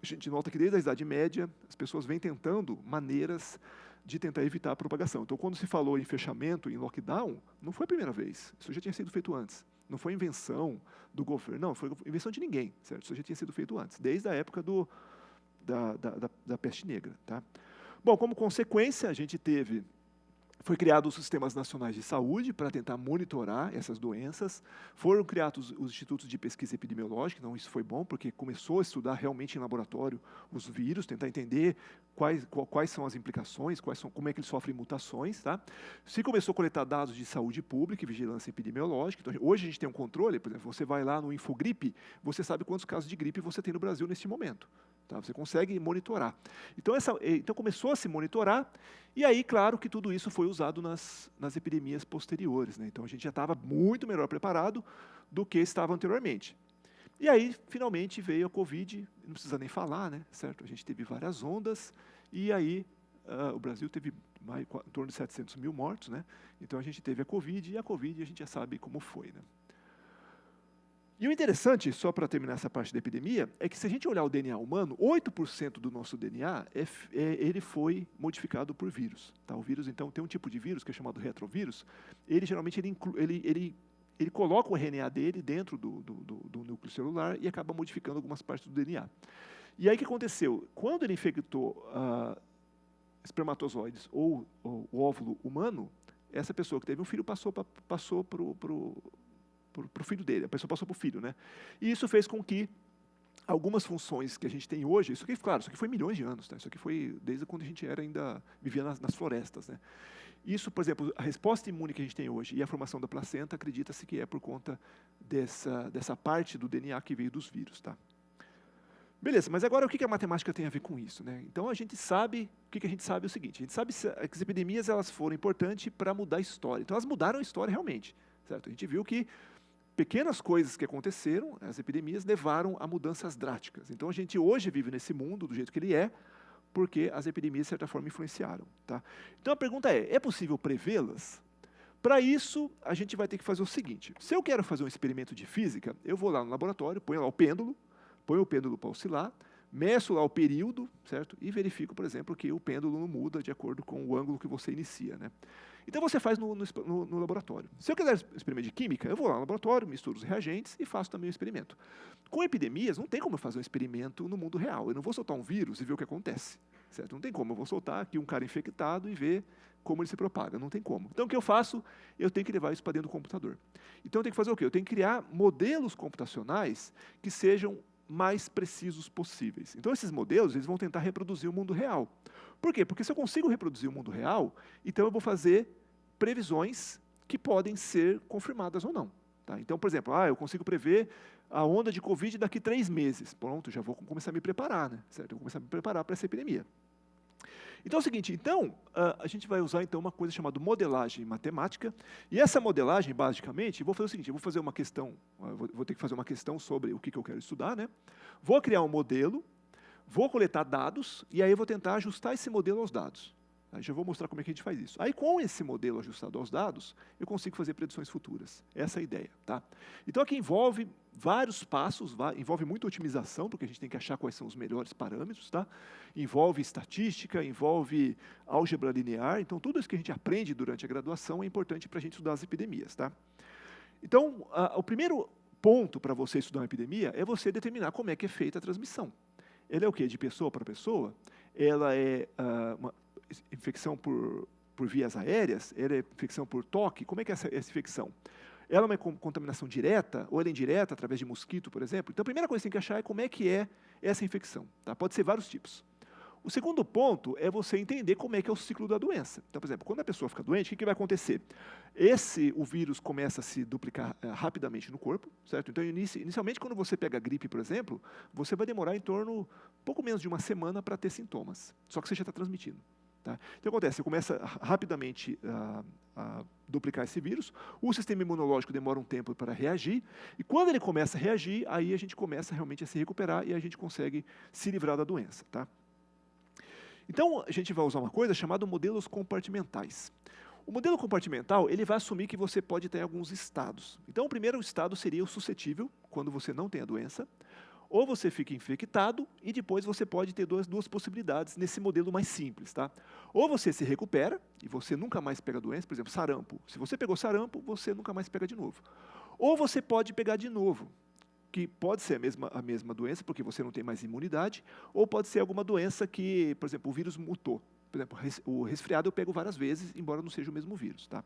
a gente nota que desde a Idade Média, as pessoas vêm tentando maneiras de tentar evitar a propagação. Então, quando se falou em fechamento, em lockdown, não foi a primeira vez. Isso já tinha sido feito antes. Não foi invenção do governo, não, foi invenção de ninguém, certo? Isso já tinha sido feito antes, desde a época da peste negra, tá? Bom, como consequência, a gente foi criado os sistemas nacionais de saúde para tentar monitorar essas doenças. Foram criados os institutos de pesquisa epidemiológica, então isso foi bom, porque começou a estudar realmente em laboratório os vírus, tentar entender quais são as implicações, como é que eles sofrem mutações, tá? Se começou a coletar dados de saúde pública e vigilância epidemiológica, então hoje a gente tem um controle, por exemplo, você vai lá no Infogripe, você sabe quantos casos de gripe você tem no Brasil neste momento. Tá? Você consegue monitorar. Então começou a se monitorar, e aí, claro, que tudo isso foi usado nas epidemias posteriores, né? Então, a gente já estava muito melhor preparado do que estava anteriormente. E aí, finalmente, veio a Covid, não precisa nem falar, né, certo? A gente teve várias ondas, e aí o Brasil teve em torno de 700 mil mortos, né? Então a gente teve a Covid, e a Covid a gente já sabe como foi, né? E o interessante, só para terminar essa parte da epidemia, é que se a gente olhar o DNA humano, 8% do nosso DNA ele foi modificado por vírus. Tá? O vírus, então, tem um tipo de vírus que é chamado retrovírus. Ele geralmente ele coloca o RNA dele dentro do núcleo celular e acaba modificando algumas partes do DNA. E aí o que aconteceu? Quando ele infectou espermatozoides ou o óvulo humano, essa pessoa que teve um filho passou para o filho dele, a pessoa passou para o filho, né? E isso fez com que algumas funções que a gente tem hoje, isso aqui, claro, isso aqui foi milhões de anos, tá? Isso aqui foi desde quando a gente ainda vivia nas florestas, né? Isso, por exemplo, a resposta imune que a gente tem hoje e a formação da placenta, acredita-se que é por conta dessa parte do DNA que veio dos vírus, tá? Beleza, mas agora o que a matemática tem a ver com isso, né? Então a gente sabe, o que a gente sabe é o seguinte, a gente sabe que as epidemias elas foram importantes para mudar a história. Então elas mudaram a história realmente, certo? A gente viu que pequenas coisas que aconteceram, as epidemias levaram a mudanças drásticas. Então a gente hoje vive nesse mundo do jeito que ele é, porque as epidemias de certa forma influenciaram, tá? Então a pergunta é possível prevê-las? Para isso, a gente vai ter que fazer o seguinte, se eu quero fazer um experimento de física, eu vou lá no laboratório, ponho lá o pêndulo para oscilar, meço lá o período, certo? E verifico, por exemplo, que o pêndulo não muda de acordo com o ângulo que você inicia, né? Então você faz no laboratório. Se eu quiser experimento de química, eu vou lá no laboratório, misturo os reagentes e faço também o experimento. Com epidemias, não tem como eu fazer um experimento no mundo real. Eu não vou soltar um vírus e ver o que acontece, certo? Não tem como. Eu vou soltar aqui um cara infectado e ver como ele se propaga. Não tem como. Então o que eu faço? Eu tenho que levar isso para dentro do computador. Então eu tenho que fazer o quê? Eu tenho que criar modelos computacionais que sejam mais precisos possíveis. Então esses modelos eles vão tentar reproduzir o mundo real. Por quê? Porque se eu consigo reproduzir o mundo real, então eu vou fazer previsões que podem ser confirmadas ou não. Tá? Então, por exemplo, eu consigo prever a onda de Covid daqui 3 meses. Pronto, já vou começar a me preparar, né? Certo? Eu vou começar a me preparar para essa epidemia. Então é o seguinte, a gente vai usar então uma coisa chamada modelagem matemática, e essa modelagem, basicamente, vou fazer o seguinte, eu vou fazer uma questão, vou ter que fazer uma questão sobre o que eu quero estudar, né? Vou criar um modelo, vou coletar dados, e aí eu vou tentar ajustar esse modelo aos dados. Aí já vou mostrar como é que a gente faz isso. Aí, com esse modelo ajustado aos dados, eu consigo fazer predições futuras. Essa é a ideia, tá? Então, aqui envolve vários passos, envolve muita otimização, porque a gente tem que achar quais são os melhores parâmetros, tá? Envolve estatística, envolve álgebra linear. Então, tudo isso que a gente aprende durante a graduação é importante para a gente estudar as epidemias, tá? Então, o primeiro ponto para você estudar uma epidemia é você determinar como é que é feita a transmissão. Ela é o quê? De pessoa para pessoa? Ela é uma infecção por vias aéreas? Ela é infecção por toque? Como é que é essa infecção? Ela é uma contaminação direta ou ela é indireta, através de mosquito, por exemplo? Então, a primeira coisa que você tem que achar é como é que é essa infecção. Tá? Pode ser vários tipos. O segundo ponto é você entender como é que é o ciclo da doença. Então, por exemplo, quando a pessoa fica doente, o que vai acontecer? O vírus começa a se duplicar rapidamente no corpo, certo? Então, inicialmente, quando você pega a gripe, por exemplo, você vai demorar em torno, pouco menos de uma semana para ter sintomas. Só que você já está transmitindo. Tá? Então, o que acontece? Você começa rapidamente a duplicar esse vírus, o sistema imunológico demora um tempo para reagir, e quando ele começa a reagir, aí a gente começa realmente a se recuperar e a gente consegue se livrar da doença. Tá? Então, a gente vai usar uma coisa chamada modelos compartimentais. O modelo compartimental, ele vai assumir que você pode ter alguns estados. Então, o primeiro estado seria o suscetível, quando você não tem a doença, ou você fica infectado e depois você pode ter duas possibilidades nesse modelo mais simples. Tá? Ou você se recupera e você nunca mais pega a doença, por exemplo, sarampo. Se você pegou sarampo, você nunca mais pega de novo. Ou você pode pegar de novo, que pode ser a mesma doença, porque você não tem mais imunidade, ou pode ser alguma doença que, por exemplo, o vírus mutou. Por exemplo, o resfriado eu pego várias vezes, embora não seja o mesmo vírus. Tá?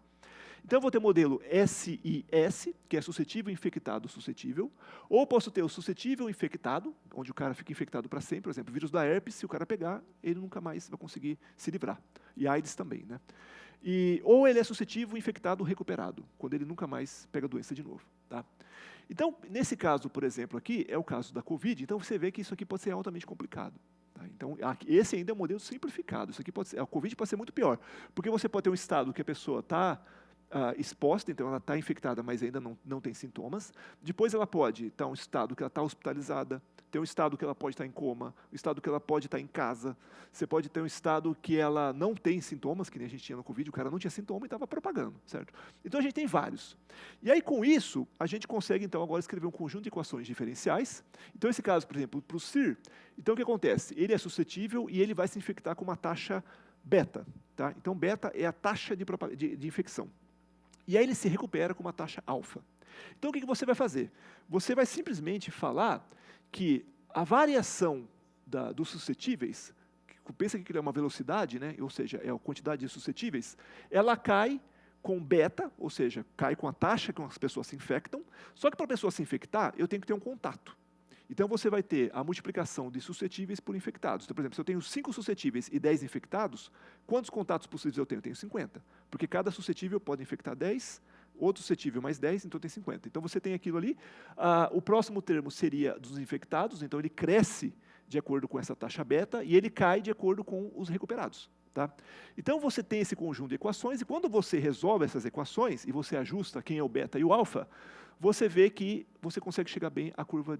Então, eu vou ter o modelo SIS, que é suscetível, infectado, suscetível. Ou posso ter o suscetível, infectado, onde o cara fica infectado para sempre. Por exemplo, o vírus da herpes, se o cara pegar, ele nunca mais vai conseguir se livrar. E AIDS também. Né? Ou ele é suscetível, infectado, recuperado, quando ele nunca mais pega a doença de novo. Tá? Então, nesse caso, por exemplo, aqui, é o caso da Covid, então você vê que isso aqui pode ser altamente complicado. Tá? Então, esse ainda é um modelo simplificado. Isso aqui a Covid pode ser muito pior, porque você pode ter um estado que a pessoa está exposta, então ela está infectada, mas ainda não tem sintomas. Depois ela pode estar em um estado que ela está hospitalizada, tem um estado que ela pode estar em coma, um estado que ela pode estar em casa, você pode ter um estado que ela não tem sintomas, que nem a gente tinha no Covid, o cara não tinha sintoma e estava propagando, certo? Então a gente tem vários. E aí com isso, a gente consegue então agora escrever um conjunto de equações diferenciais. Então esse caso, por exemplo, para o CIR, então o que acontece? Ele é suscetível e ele vai se infectar com uma taxa beta, tá? Então beta é a taxa de infecção. E aí ele se recupera com uma taxa alfa. Então o que você vai fazer? Você vai simplesmente falar que a variação dos suscetíveis, pensa que é uma velocidade, né? Ou seja, é a quantidade de suscetíveis, ela cai com beta, ou seja, cai com a taxa que as pessoas se infectam, só que para a pessoa se infectar, eu tenho que ter um contato. Então você vai ter a multiplicação de suscetíveis por infectados. Então, por exemplo, se eu tenho 5 suscetíveis e 10 infectados, quantos contatos possíveis eu tenho? Eu tenho 50, porque cada suscetível pode infectar 10, outro suscetível mais 10, então tem 50. Então você tem aquilo ali. O próximo termo seria dos infectados, então ele cresce de acordo com essa taxa beta e ele cai de acordo com os recuperados. Tá? Então você tem esse conjunto de equações e quando você resolve essas equações e você ajusta quem é o beta e o alfa, você vê que você consegue chegar bem à curva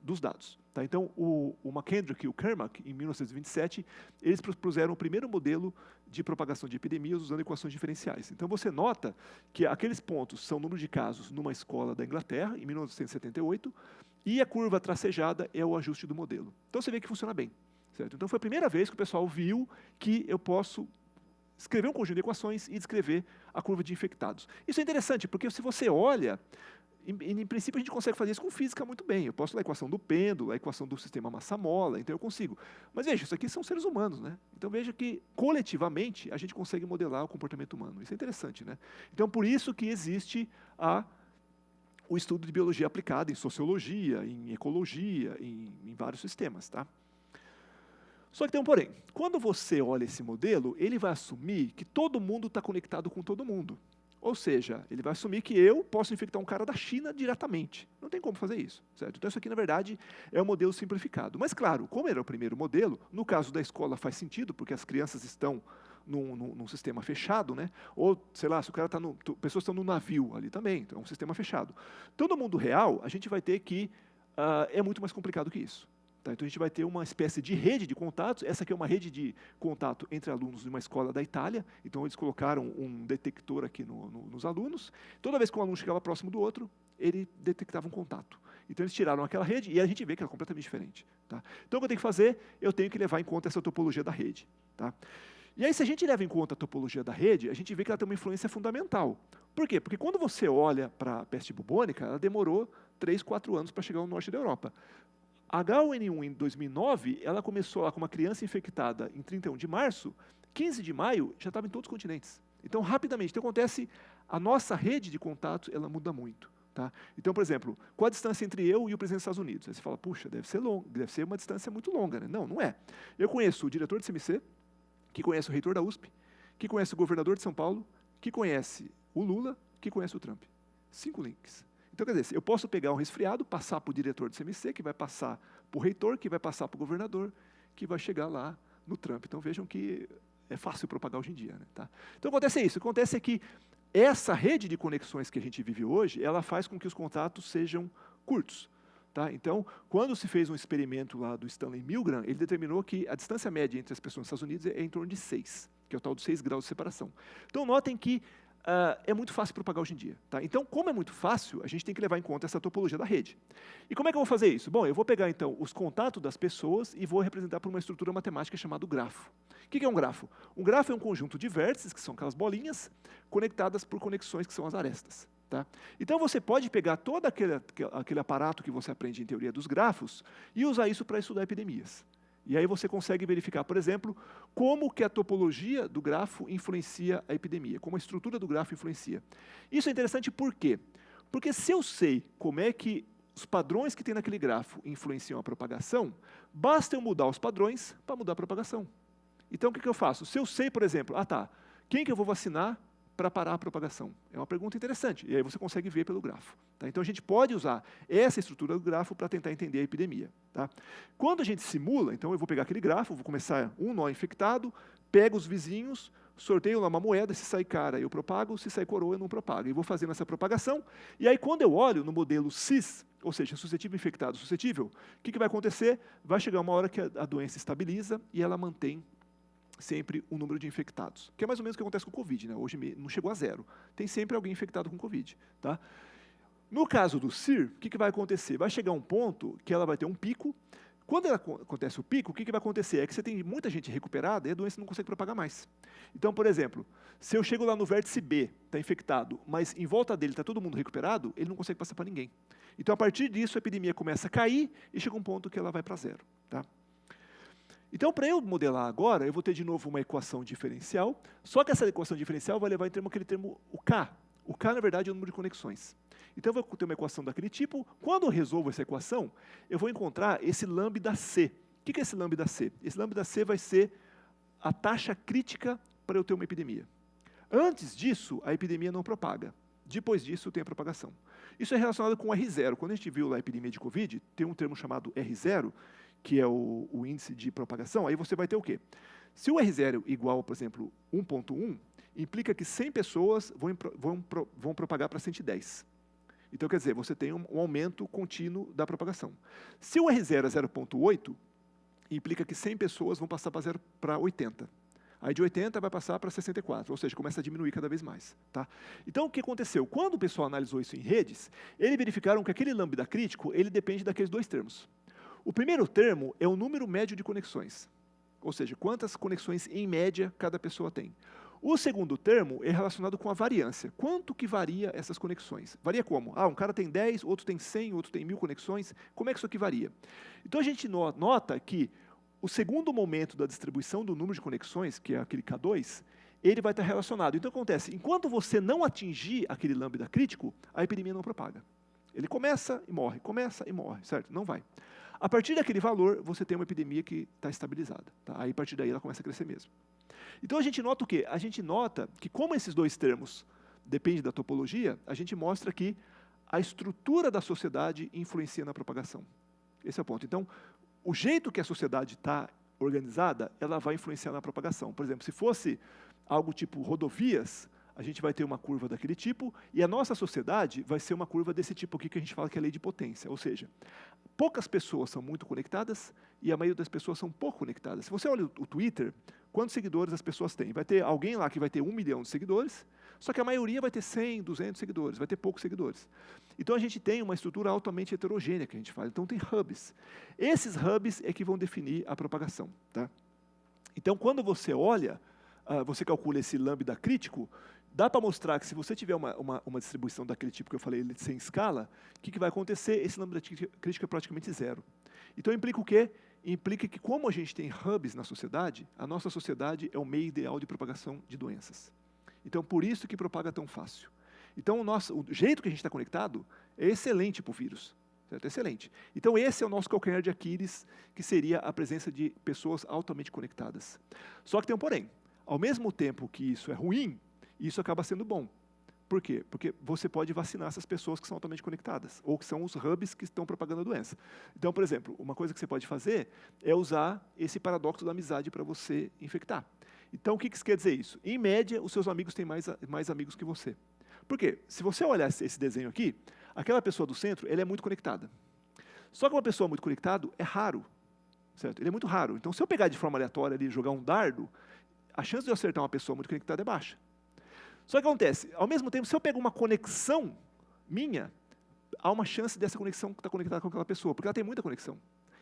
dos dados. Tá? Então, o McKendrick e o Kermack, em 1927, eles propuseram o primeiro modelo de propagação de epidemias usando equações diferenciais. Então, você nota que aqueles pontos são o número de casos numa escola da Inglaterra, em 1978, e a curva tracejada é o ajuste do modelo. Então, você vê que funciona bem. Certo? Então, foi a primeira vez que o pessoal viu que eu posso escrever um conjunto de equações e descrever a curva de infectados. Isso é interessante, porque se você olha, em princípio, a gente consegue fazer isso com física muito bem. Eu posso ler a equação do pêndulo, a equação do sistema massa-mola, então eu consigo. Mas veja, isso aqui são seres humanos, né? Então veja que, coletivamente, a gente consegue modelar o comportamento humano. Isso é interessante, né? Então, por isso que existe o estudo de biologia aplicada em sociologia, em ecologia, em vários sistemas, tá? Só que tem um porém. Quando você olha esse modelo, ele vai assumir que todo mundo está conectado com todo mundo. Ou seja, ele vai assumir que eu posso infectar um cara da China diretamente. Não tem como fazer isso, certo? Então isso aqui, na verdade, é um modelo simplificado. Mas, claro, como era o primeiro modelo, no caso da escola faz sentido, porque as crianças estão num sistema fechado, né? Ou, sei lá, se o cara está pessoas estão no navio ali também, então é um sistema fechado. Então, no mundo real, a gente vai ter que é muito mais complicado que isso. Tá, então a gente vai ter uma espécie de rede de contatos. Essa aqui é uma rede de contato entre alunos de uma escola da Itália. Então eles colocaram um detector aqui nos alunos. Toda vez que um aluno chegava próximo do outro, ele detectava um contato. Então eles tiraram aquela rede e a gente vê que ela é completamente diferente. Tá? Então o que eu tenho que fazer? Eu tenho que levar em conta essa topologia da rede. Tá? E aí, se a gente leva em conta a topologia da rede, a gente vê que ela tem uma influência fundamental. Por quê? Porque quando você olha para a peste bubônica, ela demorou 3, 4 anos para chegar ao norte da Europa. A H1N1 em 2009, ela começou lá com uma criança infectada em 31 de março, 15 de maio já estava em todos os continentes. Então, rapidamente, então acontece, a nossa rede de contatos, ela muda muito. Tá? Então, por exemplo, qual a distância entre eu e o presidente dos Estados Unidos? Aí você fala, puxa, deve ser uma distância muito longa. Né? Não, não é. Eu conheço o diretor do CMC, que conhece o reitor da USP, que conhece o governador de São Paulo, que conhece o Lula, que conhece o Trump. 5 links. Então, quer dizer, eu posso pegar um resfriado, passar para o diretor do CMC, que vai passar para o reitor, que vai passar para o governador, que vai chegar lá no Trump. Então, vejam que é fácil propagar hoje em dia. Né? Tá? Então, acontece isso. Acontece que essa rede de conexões que a gente vive hoje, ela faz com que os contatos sejam curtos. Tá? Então, quando se fez um experimento lá do Stanley Milgram, ele determinou que a distância média entre as pessoas nos Estados Unidos é em torno de 6, que é o tal dos 6 graus de separação. Então, notem que é muito fácil propagar hoje em dia. Tá? Então, como é muito fácil, a gente tem que levar em conta essa topologia da rede. E como é que eu vou fazer isso? Bom, eu vou pegar, então, os contatos das pessoas e vou representar por uma estrutura matemática chamada grafo. O que é um grafo? Um grafo é um conjunto de vértices, que são aquelas bolinhas, conectadas por conexões, que são as arestas. Tá? Então, você pode pegar todo aquele aparato que você aprende em teoria dos grafos e usar isso para estudar epidemias. E aí você consegue verificar, por exemplo, como que a topologia do grafo influencia a epidemia, como a estrutura do grafo influencia. Isso é interessante por quê? Porque se eu sei como é que os padrões que tem naquele grafo influenciam a propagação, basta eu mudar os padrões para mudar a propagação. Então, o que eu faço? Se eu sei, por exemplo, quem que eu vou vacinar para parar a propagação? É uma pergunta interessante, e aí você consegue ver pelo grafo. Tá? Então, a gente pode usar essa estrutura do grafo para tentar entender a epidemia. Tá? Quando a gente simula, então eu vou pegar aquele grafo, vou começar um nó infectado, pego os vizinhos, sorteio lá uma moeda, se sair cara eu propago, se sair coroa eu não propago. E vou fazendo essa propagação, e aí quando eu olho no modelo cis, ou seja, suscetível, infectado, suscetível, o que vai acontecer? Vai chegar uma hora que a doença estabiliza e ela mantém sempre o número de infectados, que é mais ou menos o que acontece com o Covid, né? Hoje não chegou a 0, tem sempre alguém infectado com Covid. Tá? No caso do CIR, o que vai acontecer? Vai chegar um ponto que ela vai ter um pico. Quando acontece o pico, o que vai acontecer? É que você tem muita gente recuperada e a doença não consegue propagar mais. Então, por exemplo, se eu chego lá no vértice B, está infectado, mas em volta dele está todo mundo recuperado, ele não consegue passar para ninguém. Então, a partir disso, a epidemia começa a cair e chega um ponto que ela vai para 0. Tá? Então, para eu modelar agora, eu vou ter de novo uma equação diferencial, só que essa equação diferencial vai levar em termo aquele termo, o K. O K, na verdade, é o número de conexões. Então, eu vou ter uma equação daquele tipo. Quando eu resolvo essa equação, eu vou encontrar esse lambda C. O que é esse lambda C? Esse lambda C vai ser a taxa crítica para eu ter uma epidemia. Antes disso, a epidemia não propaga. Depois disso, tem a propagação. Isso é relacionado com o R0. Quando a gente viu lá a epidemia de Covid, tem um termo chamado R0, que é o índice de propagação. Aí você vai ter o quê? Se o R0 igual, por exemplo, 1.1, implica que 100 pessoas vão propagar para 110. Então, quer dizer, você tem um aumento contínuo da propagação. Se o R0 é 0.8, implica que 100 pessoas vão passar para 80. Aí de 80 vai passar para 64, ou seja, começa a diminuir cada vez mais. Tá? Então, o que aconteceu? Quando o pessoal analisou isso em redes, eles verificaram que aquele lambda crítico, ele depende daqueles dois termos. O primeiro termo é o número médio de conexões, ou seja, quantas conexões em média cada pessoa tem. O segundo termo é relacionado com a variância. Quanto que varia essas conexões? Varia como? Um cara tem 10, outro tem 100, outro tem 1000 conexões. Como é que isso aqui varia? Então, a gente nota que o segundo momento da distribuição do número de conexões, que é aquele K2, ele vai estar relacionado. Então, acontece, enquanto você não atingir aquele lambda crítico, a epidemia não propaga. Ele começa e morre, certo? Não vai. A partir daquele valor, você tem uma epidemia que está estabilizada. Tá? Aí, a partir daí, ela começa a crescer mesmo. Então, a gente nota o quê? A gente nota que, como esses dois termos dependem da topologia, a gente mostra que a estrutura da sociedade influencia na propagação. Esse é o ponto. Então, o jeito que a sociedade está organizada, ela vai influenciar na propagação. Por exemplo, se fosse algo tipo rodovias, a gente vai ter uma curva daquele tipo, e a nossa sociedade vai ser uma curva desse tipo aqui, que a gente fala que é a lei de potência. Ou seja, poucas pessoas são muito conectadas e a maioria das pessoas são pouco conectadas. Se você olha o Twitter, quantos seguidores as pessoas têm? Vai ter alguém lá que vai ter 1 milhão de seguidores, só que a maioria vai ter 100, 200 seguidores, vai ter poucos seguidores. Então, a gente tem uma estrutura altamente heterogênea que a gente fala. Então, tem hubs. Esses hubs é que vão definir a propagação. Tá? Então, quando você olha, você calcula esse lambda crítico, dá para mostrar que se você tiver uma distribuição daquele tipo que eu falei, sem escala, o que vai acontecer? Esse lambda crítico é praticamente 0. Então, implica o quê? Implica que, como a gente tem hubs na sociedade, a nossa sociedade é o meio ideal de propagação de doenças. Então, por isso que propaga tão fácil. Então, o jeito que a gente está conectado é excelente para o vírus. Certo? Excelente. Então, esse é o nosso calcanhar de Aquiles, que seria a presença de pessoas altamente conectadas. Só que tem um porém. Ao mesmo tempo que isso é ruim, isso acaba sendo bom. Por quê? Porque você pode vacinar essas pessoas que são altamente conectadas, ou que são os hubs que estão propagando a doença. Então, por exemplo, uma coisa que você pode fazer é usar esse paradoxo da amizade para você infectar. Então, o que quer dizer isso? Em média, os seus amigos têm mais amigos que você. Por quê? Se você olhar esse desenho aqui, aquela pessoa do centro, ela é muito conectada. Só que uma pessoa muito conectada é raro. Certo? Ele é muito raro. Então, se eu pegar de forma aleatória ali e jogar um dardo, a chance de eu acertar uma pessoa muito conectada é baixa. Só que acontece, ao mesmo tempo, se eu pego uma conexão minha, há uma chance dessa conexão estar conectada com aquela pessoa, porque ela tem muita conexão.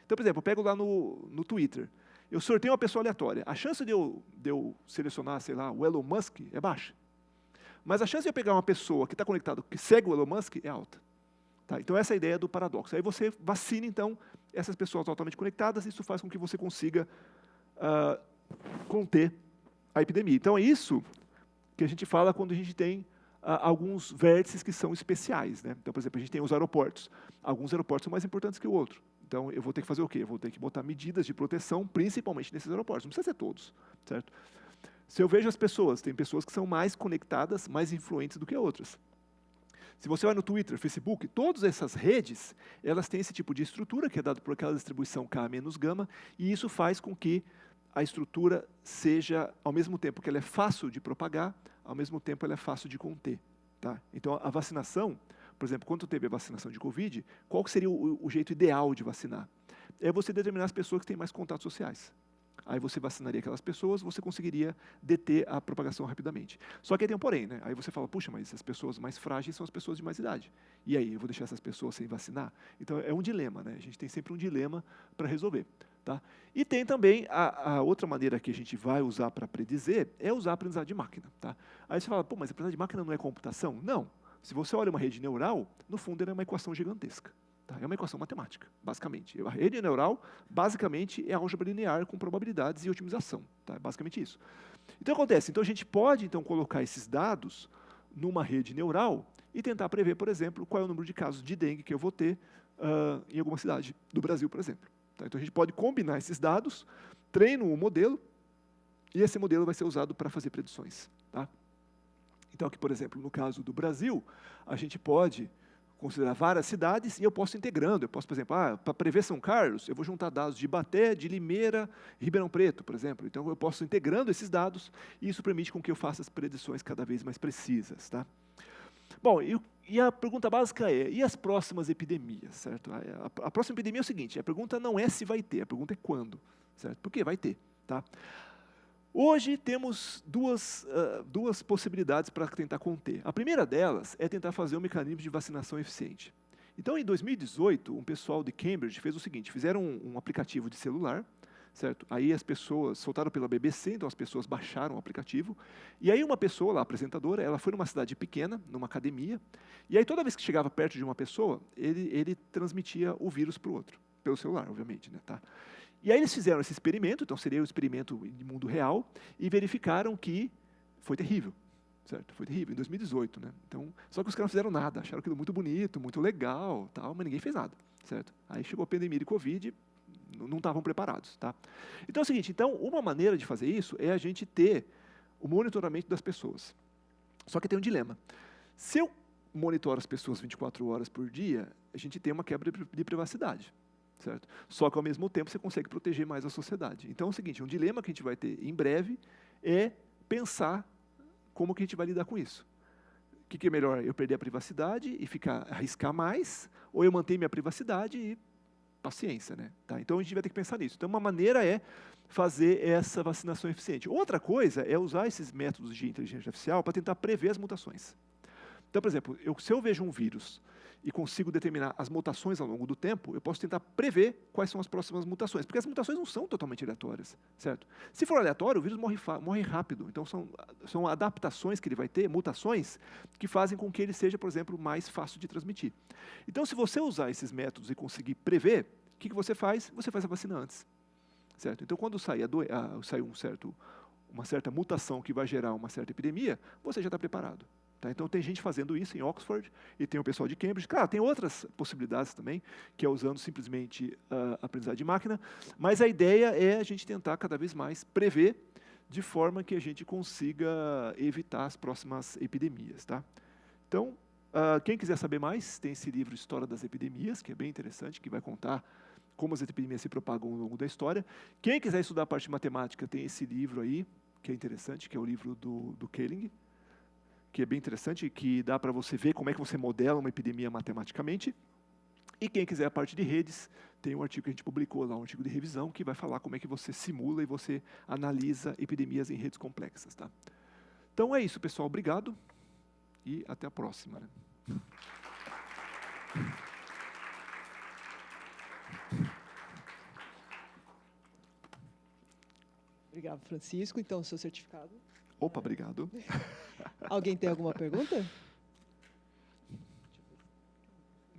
Então, por exemplo, eu pego lá no Twitter, eu sorteio uma pessoa aleatória. A chance de eu selecionar, sei lá, o Elon Musk é baixa. Mas a chance de eu pegar uma pessoa que está conectada, que segue o Elon Musk, é alta. Tá? Então, essa é a ideia do paradoxo. Aí você vacina, então, essas pessoas altamente conectadas, e isso faz com que você consiga conter a epidemia. Então, é isso que a gente fala quando a gente tem alguns vértices que são especiais. Né? Então, por exemplo, a gente tem os aeroportos. Alguns aeroportos são mais importantes que o outro. Então, eu vou ter que fazer o quê? Eu vou ter que botar medidas de proteção, principalmente nesses aeroportos. Não precisa ser todos, certo? Se eu vejo as pessoas, tem pessoas que são mais conectadas, mais influentes do que outras. Se você vai no Twitter, Facebook, todas essas redes, elas têm esse tipo de estrutura que é dado por aquela distribuição K menos gama, e isso faz com que a estrutura seja, ao mesmo tempo que ela é fácil de propagar, ao mesmo tempo ela é fácil de conter. Tá? Então, a vacinação, por exemplo, quando teve a vacinação de Covid, qual seria o jeito ideal de vacinar? É você determinar as pessoas que têm mais contatos sociais. Aí você vacinaria aquelas pessoas, você conseguiria deter a propagação rapidamente. Só que aí tem um porém, né? Aí você fala, puxa, mas as pessoas mais frágeis são as pessoas de mais idade. E aí, eu vou deixar essas pessoas sem vacinar? Então, é um dilema, né? A gente tem sempre um dilema para resolver. Tá? E tem também a outra maneira que a gente vai usar para predizer, é usar a aprendizagem de máquina. Tá? Aí você fala, pô, mas a aprendizagem de máquina não é computação? Não. Se você olha uma rede neural, no fundo ela é uma equação gigantesca. Tá? É uma equação matemática, basicamente. A rede neural, basicamente, é álgebra linear com probabilidades e otimização. Tá? É basicamente isso. Então, acontece. Então, a gente pode então, colocar esses dados numa rede neural e tentar prever, por exemplo, qual é o número de casos de dengue que eu vou ter em alguma cidade do Brasil, por exemplo. Tá? Então, a gente pode combinar esses dados, treina um modelo, e esse modelo vai ser usado para fazer predições. Tá? Então, aqui, por exemplo, no caso do Brasil, a gente pode considerar várias cidades e eu posso ir integrando. Eu posso, por exemplo, para prever São Carlos, eu vou juntar dados de Ibaté, de Limeira e Ribeirão Preto, por exemplo. Então, eu posso ir integrando esses dados e isso permite com que eu faça as predições cada vez mais precisas. Tá? Bom, e a pergunta básica é, e as próximas epidemias? Certo? A próxima epidemia é o seguinte, a pergunta não é se vai ter, a pergunta é quando. Certo? Porque vai ter. Tá? Hoje temos duas possibilidades para tentar conter. A primeira delas é tentar fazer um mecanismo de vacinação eficiente. Então, em 2018, um pessoal de Cambridge fez o seguinte, fizeram um aplicativo de celular, certo? Aí as pessoas soltaram pela BBC, então as pessoas baixaram o aplicativo, e aí uma pessoa, lá, a apresentadora, ela foi numa cidade pequena, numa academia, e aí toda vez que chegava perto de uma pessoa, ele transmitia o vírus para o outro, pelo celular, obviamente, né? Tá? E aí eles fizeram esse experimento, então seria um experimento de mundo real, e verificaram que foi terrível, certo? Foi terrível, em 2018, né? Então, só que os caras não fizeram nada, acharam aquilo muito bonito, muito legal, tal, mas ninguém fez nada, certo? Aí chegou a pandemia de Covid, não estavam preparados, tá? Então é o seguinte, então, uma maneira de fazer isso é a gente ter o monitoramento das pessoas. Só que tem um dilema. Se eu monitoro as pessoas 24 horas por dia, a gente tem uma quebra de privacidade. Certo? Só que, ao mesmo tempo, você consegue proteger mais a sociedade. Então, é o seguinte, um dilema que a gente vai ter em breve é pensar como que a gente vai lidar com isso. O que é melhor, eu perder a privacidade e arriscar mais, ou eu manter minha privacidade e paciência, né? Tá? Então, a gente vai ter que pensar nisso. Então, uma maneira é fazer essa vacinação eficiente. Outra coisa é usar esses métodos de inteligência artificial para tentar prever as mutações. Então, por exemplo, se eu vejo um vírus e consigo determinar as mutações ao longo do tempo, eu posso tentar prever quais são as próximas mutações, porque as mutações não são totalmente aleatórias, certo? Se for aleatório, o vírus morre rápido, então são adaptações que ele vai ter, mutações, que fazem com que ele seja, por exemplo, mais fácil de transmitir. Então, se você usar esses métodos e conseguir prever, o que você faz? Você faz a vacina antes, certo? Então, quando sai uma certa mutação que vai gerar uma certa epidemia, você já está preparado. Tá? Então, tem gente fazendo isso em Oxford e tem o pessoal de Cambridge. Claro, tem outras possibilidades também, que é usando simplesmente a aprendizagem de máquina, mas a ideia é a gente tentar cada vez mais prever de forma que a gente consiga evitar as próximas epidemias. Tá? Então, quem quiser saber mais, tem esse livro História das Epidemias, que é bem interessante, que vai contar como as epidemias se propagam ao longo da história. Quem quiser estudar a parte de matemática, tem esse livro aí, que é interessante, que é o livro do Kelling, que é bem interessante, que dá para você ver como é que você modela uma epidemia matematicamente. E quem quiser a parte de redes, tem um artigo que a gente publicou lá, um artigo de revisão, que vai falar como é que você simula e você analisa epidemias em redes complexas. Tá? Então é isso, pessoal. Obrigado e até a próxima. Né? Obrigado, Francisco. Então, o seu certificado. Opa, obrigado. Alguém tem alguma pergunta?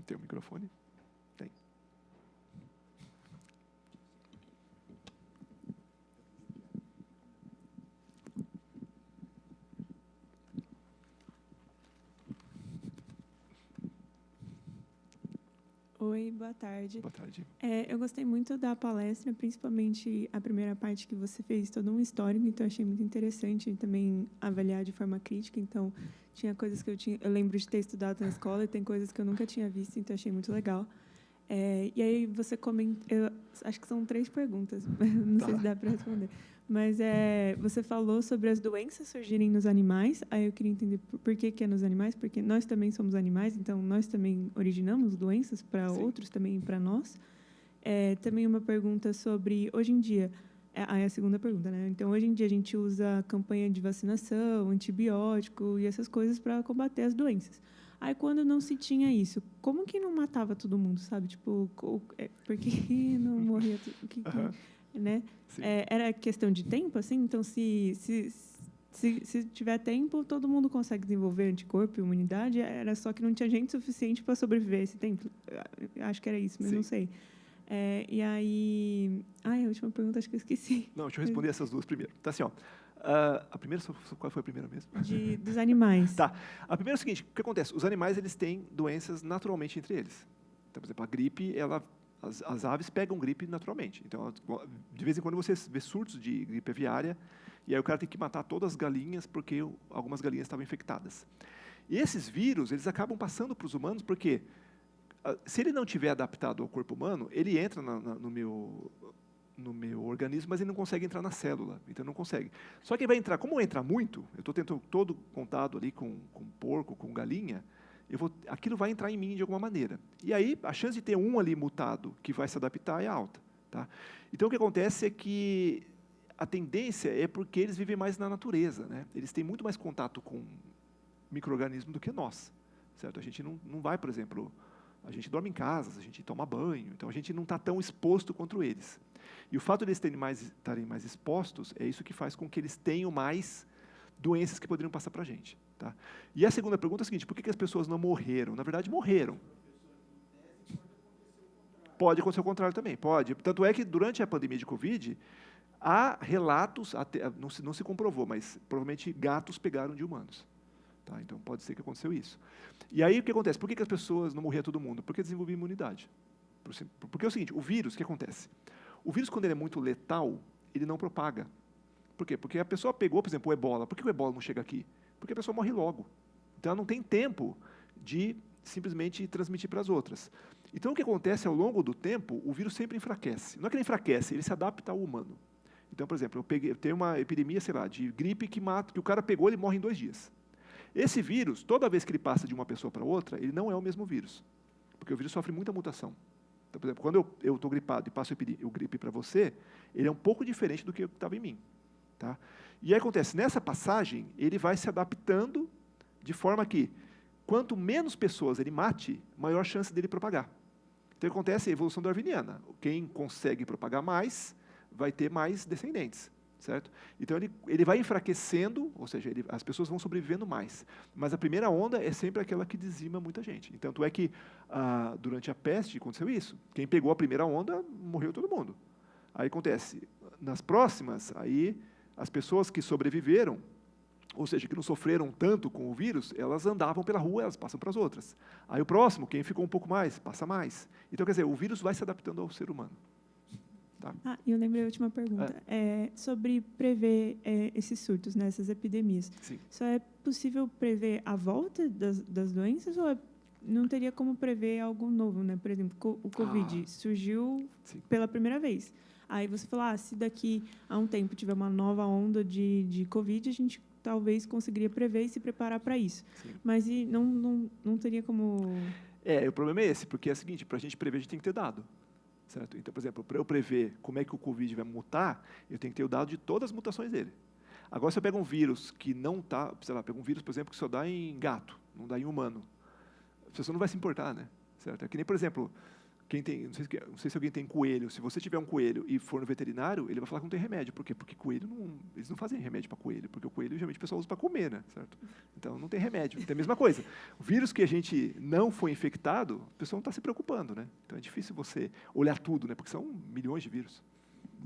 Tem o microfone? Tem. Oi, boa tarde. Boa tarde. Eu gostei muito da palestra, principalmente a primeira parte que você fez todo um histórico, então achei muito interessante também avaliar de forma crítica. Então, tinha coisas que eu lembro de ter estudado na escola e tem coisas que eu nunca tinha visto, então achei muito legal. E aí você comenta... Eu acho que são 3 perguntas, não sei se dá para responder. Mas você falou sobre as doenças surgirem nos animais. Aí eu queria entender por que é nos animais, porque nós também somos animais, então nós também originamos doenças para outros, também para nós. Também uma pergunta sobre, hoje em dia... é a segunda pergunta, né? Então, hoje em dia, a gente usa campanha de vacinação, antibiótico e essas coisas para combater as doenças. Aí, quando não se tinha isso, como que não matava todo mundo, sabe? Tipo, por que não morria? Né? Era questão de tempo, assim? Então, se tiver tempo, todo mundo consegue desenvolver anticorpo e imunidade. Era só que não tinha gente suficiente para sobreviver esse tempo. Acho que era isso, mas não sei. E aí... a última pergunta, acho que eu esqueci. Não, deixa eu responder essas 2 primeiro. Tá assim, ó. A primeira, qual foi a primeira mesmo? Dos animais. Tá. A primeira é o seguinte, o que acontece? Os animais, eles têm doenças naturalmente entre eles. Então, por exemplo, a gripe, as aves pegam gripe naturalmente. Então, de vez em quando você vê surtos de gripe aviária, e aí o cara tem que matar todas as galinhas porque algumas galinhas estavam infectadas. E esses vírus, eles acabam passando para os humanos porque, se ele não tiver adaptado ao corpo humano, ele entra no meu organismo, mas ele não consegue entrar na célula, então não consegue. Só que ele vai entrar, como entra muito, eu estou tendo todo contato ali com porco, com galinha, aquilo vai entrar em mim de alguma maneira. E aí, a chance de ter um ali mutado que vai se adaptar é alta. Tá? Então, o que acontece é que a tendência é porque eles vivem mais na natureza, né? Eles têm muito mais contato com micro-organismos do que nós. Certo? A gente não vai, por exemplo... A gente dorme em casas, a gente toma banho, então a gente não está tão exposto contra eles. E o fato de eles estarem mais expostos é isso que faz com que eles tenham mais doenças que poderiam passar para a gente. Tá? E a segunda pergunta é a seguinte, por que as pessoas não morreram? Na verdade, morreram. Pode acontecer o contrário também, pode. Tanto é que, durante a pandemia de Covid, há relatos, não se comprovou, mas provavelmente gatos pegaram de humanos. Tá? Então, pode ser que aconteceu isso. E aí, o que acontece? Por que as pessoas não morriam todo mundo? Porque desenvolviam imunidade. Porque é o seguinte, o vírus, o que acontece? O vírus, quando ele é muito letal, ele não propaga. Por quê? Porque a pessoa pegou, por exemplo, o ebola. Por que o ebola não chega aqui? Porque a pessoa morre logo. Então, ela não tem tempo de simplesmente transmitir para as outras. Então, o que acontece ao longo do tempo, o vírus sempre enfraquece. Não é que ele enfraquece, ele se adapta ao humano. Então, por exemplo, eu tenho uma epidemia, sei lá, de gripe que o cara pegou, ele morre em 2 dias. Esse vírus, toda vez que ele passa de uma pessoa para outra, ele não é o mesmo vírus, porque o vírus sofre muita mutação. Então, por exemplo, quando eu estou gripado e passo o gripe para você, ele é um pouco diferente do que estava em mim. Tá? E aí acontece, nessa passagem, ele vai se adaptando de forma que, quanto menos pessoas ele mate, maior chance dele propagar. Então, acontece a evolução darwiniana. Quem consegue propagar mais, vai ter mais descendentes. Certo? Então, ele vai enfraquecendo, ou seja, as pessoas vão sobrevivendo mais. Mas a primeira onda é sempre aquela que dizima muita gente. Então, tanto é que, durante a peste, aconteceu isso. Quem pegou a primeira onda, morreu todo mundo. Aí acontece, nas próximas, aí as pessoas que sobreviveram, ou seja, que não sofreram tanto com o vírus, elas andavam pela rua, elas passam para as outras. Aí o próximo, quem ficou um pouco mais, passa mais. Então, quer dizer, o vírus vai se adaptando ao ser humano. Tá. Eu lembrei a última pergunta. Sobre prever esses surtos, né, essas epidemias. Sim. Só é possível prever a volta das doenças ou não teria como prever algo novo? Né? Por exemplo, o Covid surgiu pela primeira vez. Aí você fala, se daqui a um tempo tiver uma nova onda de Covid, a gente talvez conseguiria prever e se preparar para isso. Sim. Mas não teria como... O problema é esse, porque é o seguinte, para a gente prever, a gente tem que ter dado. Certo? Então, por exemplo, para eu prever como é que o Covid vai mutar, eu tenho que ter o dado de todas as mutações dele. Agora, se eu pego um vírus que não está, sei lá, pego um vírus, por exemplo, que só dá em gato, não dá em humano, a pessoa não vai se importar, né? Certo? É que nem, por exemplo, quem tem, não sei se alguém tem coelho, se você tiver um coelho e for no veterinário, ele vai falar que não tem remédio. Por quê? Porque coelho eles não fazem remédio para coelho, porque o coelho, geralmente, o pessoal usa para comer, né? Certo? Então, não tem remédio. Então, é a mesma coisa. O vírus que a gente não foi infectado, a pessoa não está se preocupando, né? Então, é difícil você olhar tudo, né? Porque são milhões de vírus.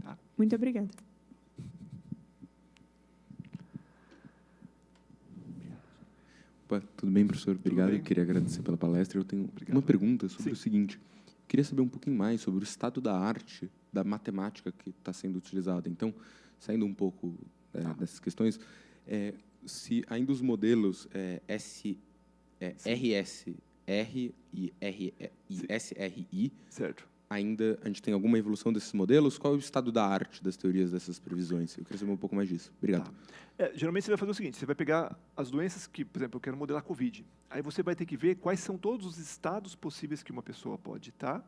Tá? Muito obrigada. Opa, tudo bem, professor? Obrigado. Eu queria agradecer pela palestra. Eu tenho uma pergunta sobre o seguinte. Queria saber um pouquinho mais sobre o estado da arte, da matemática que está sendo utilizada. Então, saindo um pouco dessas questões, se ainda os modelos RS R e SRI, Certo. ainda a gente tem alguma evolução desses modelos? Qual é o estado da arte das teorias dessas previsões? Eu queria saber um pouco mais disso. Obrigado. Geralmente você vai fazer o seguinte, você vai pegar as doenças que, por exemplo, eu quero modelar COVID. Aí você vai ter que ver quais são todos os estados possíveis que uma pessoa pode estar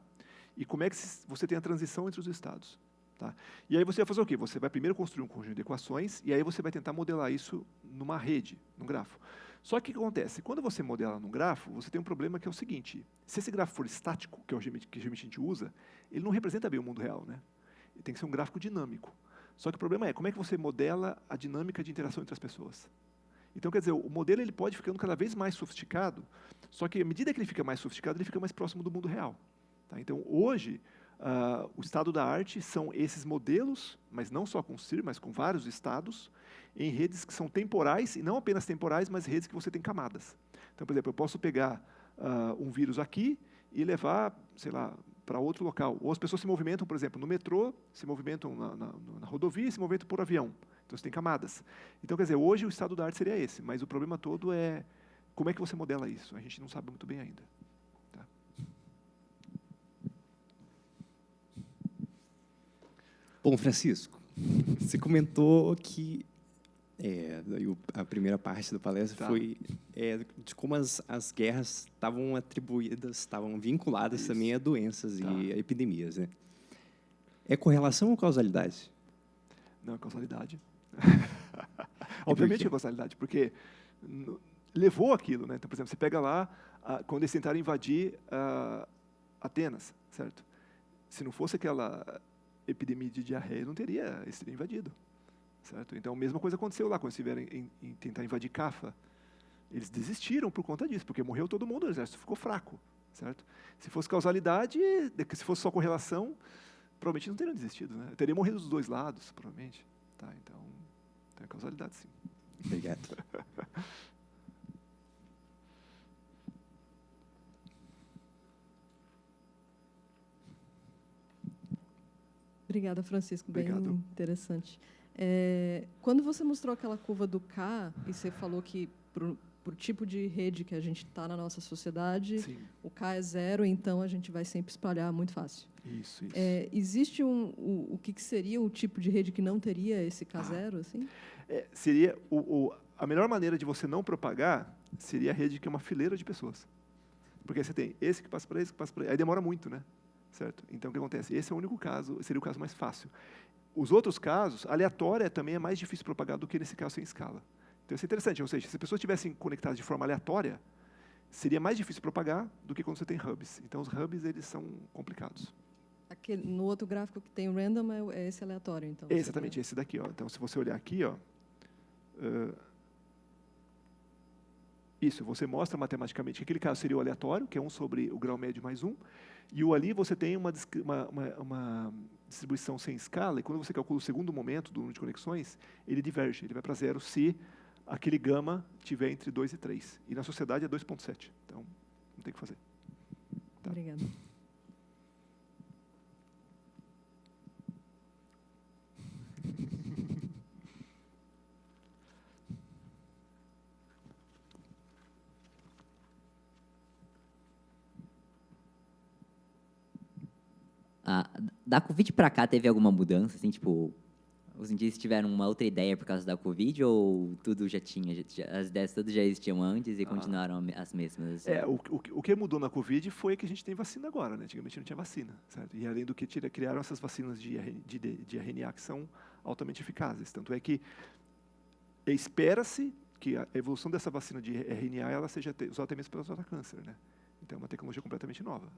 e como é que você tem a transição entre os estados. Tá? E aí você vai fazer o quê? Você vai primeiro construir um conjunto de equações e aí você vai tentar modelar isso numa rede, num grafo. Só que o que acontece? Quando você modela num grafo, você tem um problema que é o seguinte, se esse grafo for estático, que é o que geralmente a gente usa, ele não representa bem o mundo real, né? Ele tem que ser um gráfico dinâmico. Só que o problema é, como é que você modela a dinâmica de interação entre as pessoas? Então, quer dizer, o modelo ele pode ficando cada vez mais sofisticado, só que à medida que ele fica mais sofisticado, ele fica mais próximo do mundo real. Tá? Então, hoje, o estado da arte são esses modelos, mas não só com CIR, mas com vários estados, em redes que são temporais, e não apenas temporais, mas redes que você tem camadas. Então, por exemplo, eu posso pegar um vírus aqui e levar, sei lá, para outro local. Ou as pessoas se movimentam, por exemplo, no metrô, se movimentam na rodovia e se movimentam por avião. Então, você tem camadas. Então, quer dizer, hoje o estado da arte seria esse, mas o problema todo é como é que você modela isso. A gente não sabe muito bem ainda. Tá? Bom, Francisco, você comentou que a primeira parte da palestra foi de como as guerras estavam atribuídas, estavam vinculadas também a doenças e a epidemias, né? É correlação ou causalidade? Não, é causalidade. Obviamente é causalidade, porque levou aquilo, né? Então, por exemplo, você pega lá, quando eles tentaram invadir Atenas, certo? Se não fosse aquela epidemia de diarreia, não teria, eles teriam invadido. Certo? Então, a mesma coisa aconteceu lá, quando eles tiveram em tentar invadir Cafa. Eles desistiram por conta disso, porque morreu todo mundo, o exército ficou fraco. Certo? Se fosse causalidade, se fosse só correlação, provavelmente não teriam desistido. Né? Teriam morrido dos dois lados, provavelmente. Tá, então, é causalidade, sim. Obrigado. Obrigada, Francisco. Obrigado. Bem interessante. Quando você mostrou aquela curva do K, e você falou que, por tipo de rede que a gente está na nossa sociedade, sim, o K é 0, então a gente vai sempre espalhar muito fácil. Isso. Existe o que seria o tipo de rede que não teria esse K0? Assim? Seria a melhor maneira de você não propagar seria a rede que é uma fileira de pessoas. Porque aí você tem esse que passa por esse que passa por aí. Aí demora muito, né? Certo? Então, o que acontece? Esse é o único caso, seria o caso mais fácil. Os outros casos, aleatória também é mais difícil propagar do que nesse caso sem escala. Então, isso é interessante. Ou seja, se as pessoas estivessem conectadas de forma aleatória, seria mais difícil propagar do que quando você tem hubs. Então, os hubs, eles são complicados. No outro gráfico que tem o random, é esse aleatório, então? Exatamente, esse daqui. Ó. Então, se você olhar aqui, ó, isso, você mostra matematicamente que aquele caso seria o aleatório, que é 1 sobre o grau médio mais 1, e o ali você tem uma distribuição sem escala, e quando você calcula o segundo momento do número de conexões, ele diverge, ele vai para 0 se aquele gama tiver entre 2 e 3. E na sociedade é 2,7. Então, não tem o que fazer. Tá? Obrigada. Da Covid para cá, teve alguma mudança? Assim, tipo, os indígenas tiveram uma outra ideia por causa da Covid ou tudo já tinha? As ideias todas já existiam antes e continuaram as mesmas? Assim? O que mudou na Covid foi que a gente tem vacina agora, né? Antigamente não tinha vacina, certo? E além do que criaram essas vacinas de RNA que são altamente eficazes. Tanto é que espera-se que a evolução dessa vacina de RNA ela seja usada até mesmo para tratar câncer, né? Então, é uma tecnologia completamente nova.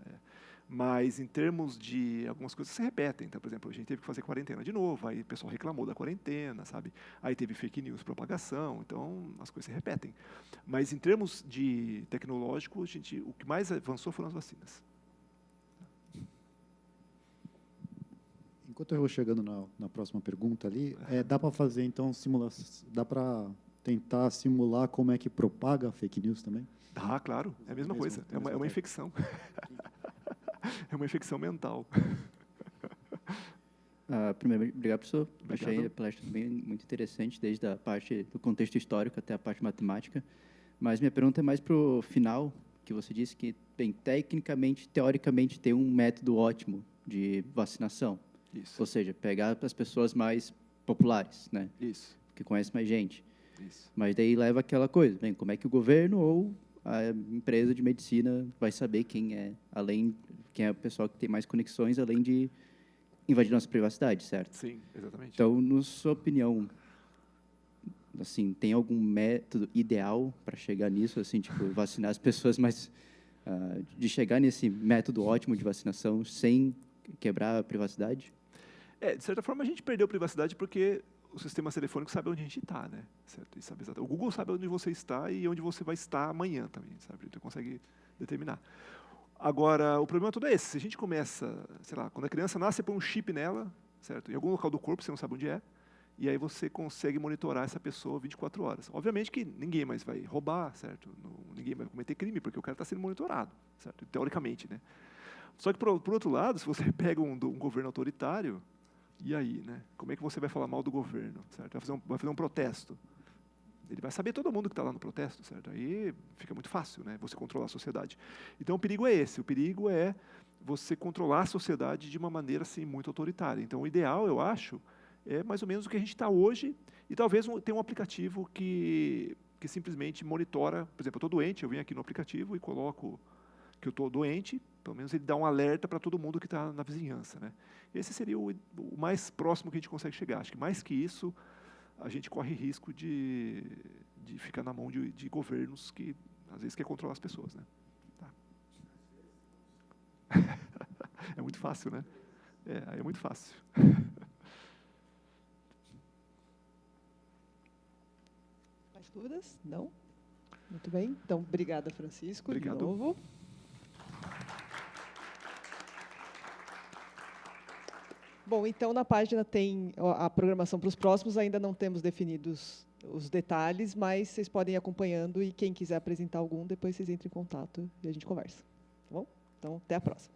Mas, em termos de algumas coisas se repetem. Então, por exemplo, a gente teve que fazer quarentena de novo, aí o pessoal reclamou da quarentena, sabe? Aí teve fake news, propagação, então as coisas se repetem. Mas, em termos de tecnológico, o que mais avançou foram as vacinas. Enquanto eu vou chegando na próxima pergunta ali, dá para fazer, então, dá para tentar simular como é que propaga a fake news também? Claro, é a mesma coisa. É uma infecção. É uma infecção mental. Primeiro, obrigado, professor. Obrigado. Achei a palestra bem muito interessante, desde a parte do contexto histórico até a parte matemática. Mas minha pergunta é mais para o final, que você disse que, bem, tecnicamente, teoricamente, tem um método ótimo de vacinação. Isso. Ou seja, pegar as pessoas mais populares, né? Isso. Que conhecem mais gente. Isso. Mas daí leva aquela coisa, bem, como é que o governo ou a empresa de medicina vai saber quem é o pessoal que tem mais conexões, além de invadir nossa privacidade, certo? Sim, exatamente. Então, na sua opinião, assim, tem algum método ideal para chegar nisso, assim, tipo, vacinar as pessoas, mas de chegar nesse método ótimo de vacinação sem quebrar a privacidade? De certa forma, a gente perdeu a privacidade porque o sistema telefônico sabe onde a gente está, né? Certo? E sabe exatamente. O Google sabe onde você está e onde você vai estar amanhã também, sabe? Então, consegue determinar. Agora, o problema todo é esse. Se a gente começa, sei lá, quando a criança nasce, você põe um chip nela, certo? Em algum local do corpo, você não sabe onde é, e aí você consegue monitorar essa pessoa 24 horas. Obviamente que ninguém mais vai roubar, certo? Ninguém vai cometer crime, porque o cara está sendo monitorado, certo? Teoricamente, né? Só que, por outro lado, se você pega um governo autoritário, e aí, né? Como é que você vai falar mal do governo, certo? Vai fazer um protesto. Ele vai saber todo mundo que está lá no protesto, certo? Aí fica muito fácil, né? Você controlar a sociedade. Então, o perigo é esse. O perigo é você controlar a sociedade de uma maneira, assim, muito autoritária. Então, o ideal, eu acho, é mais ou menos o que a gente está hoje, e talvez tenha um aplicativo que simplesmente monitora. Por exemplo, eu estou doente, eu venho aqui no aplicativo e coloco que eu estou doente, pelo menos ele dá um alerta para todo mundo que está na vizinhança, né? Esse seria o mais próximo que a gente consegue chegar. Acho que mais que isso, a gente corre risco de ficar na mão de governos que, às vezes, quer controlar as pessoas, né? Tá. É muito fácil, né? É muito fácil. Mais dúvidas? Não? Muito bem. Então, obrigada, Francisco, Obrigado. de novo. Bom, então, na página tem a programação para os próximos, ainda não temos definidos os detalhes, mas vocês podem ir acompanhando e quem quiser apresentar algum, depois vocês entrem em contato e a gente conversa. Tá bom? Então, até a próxima.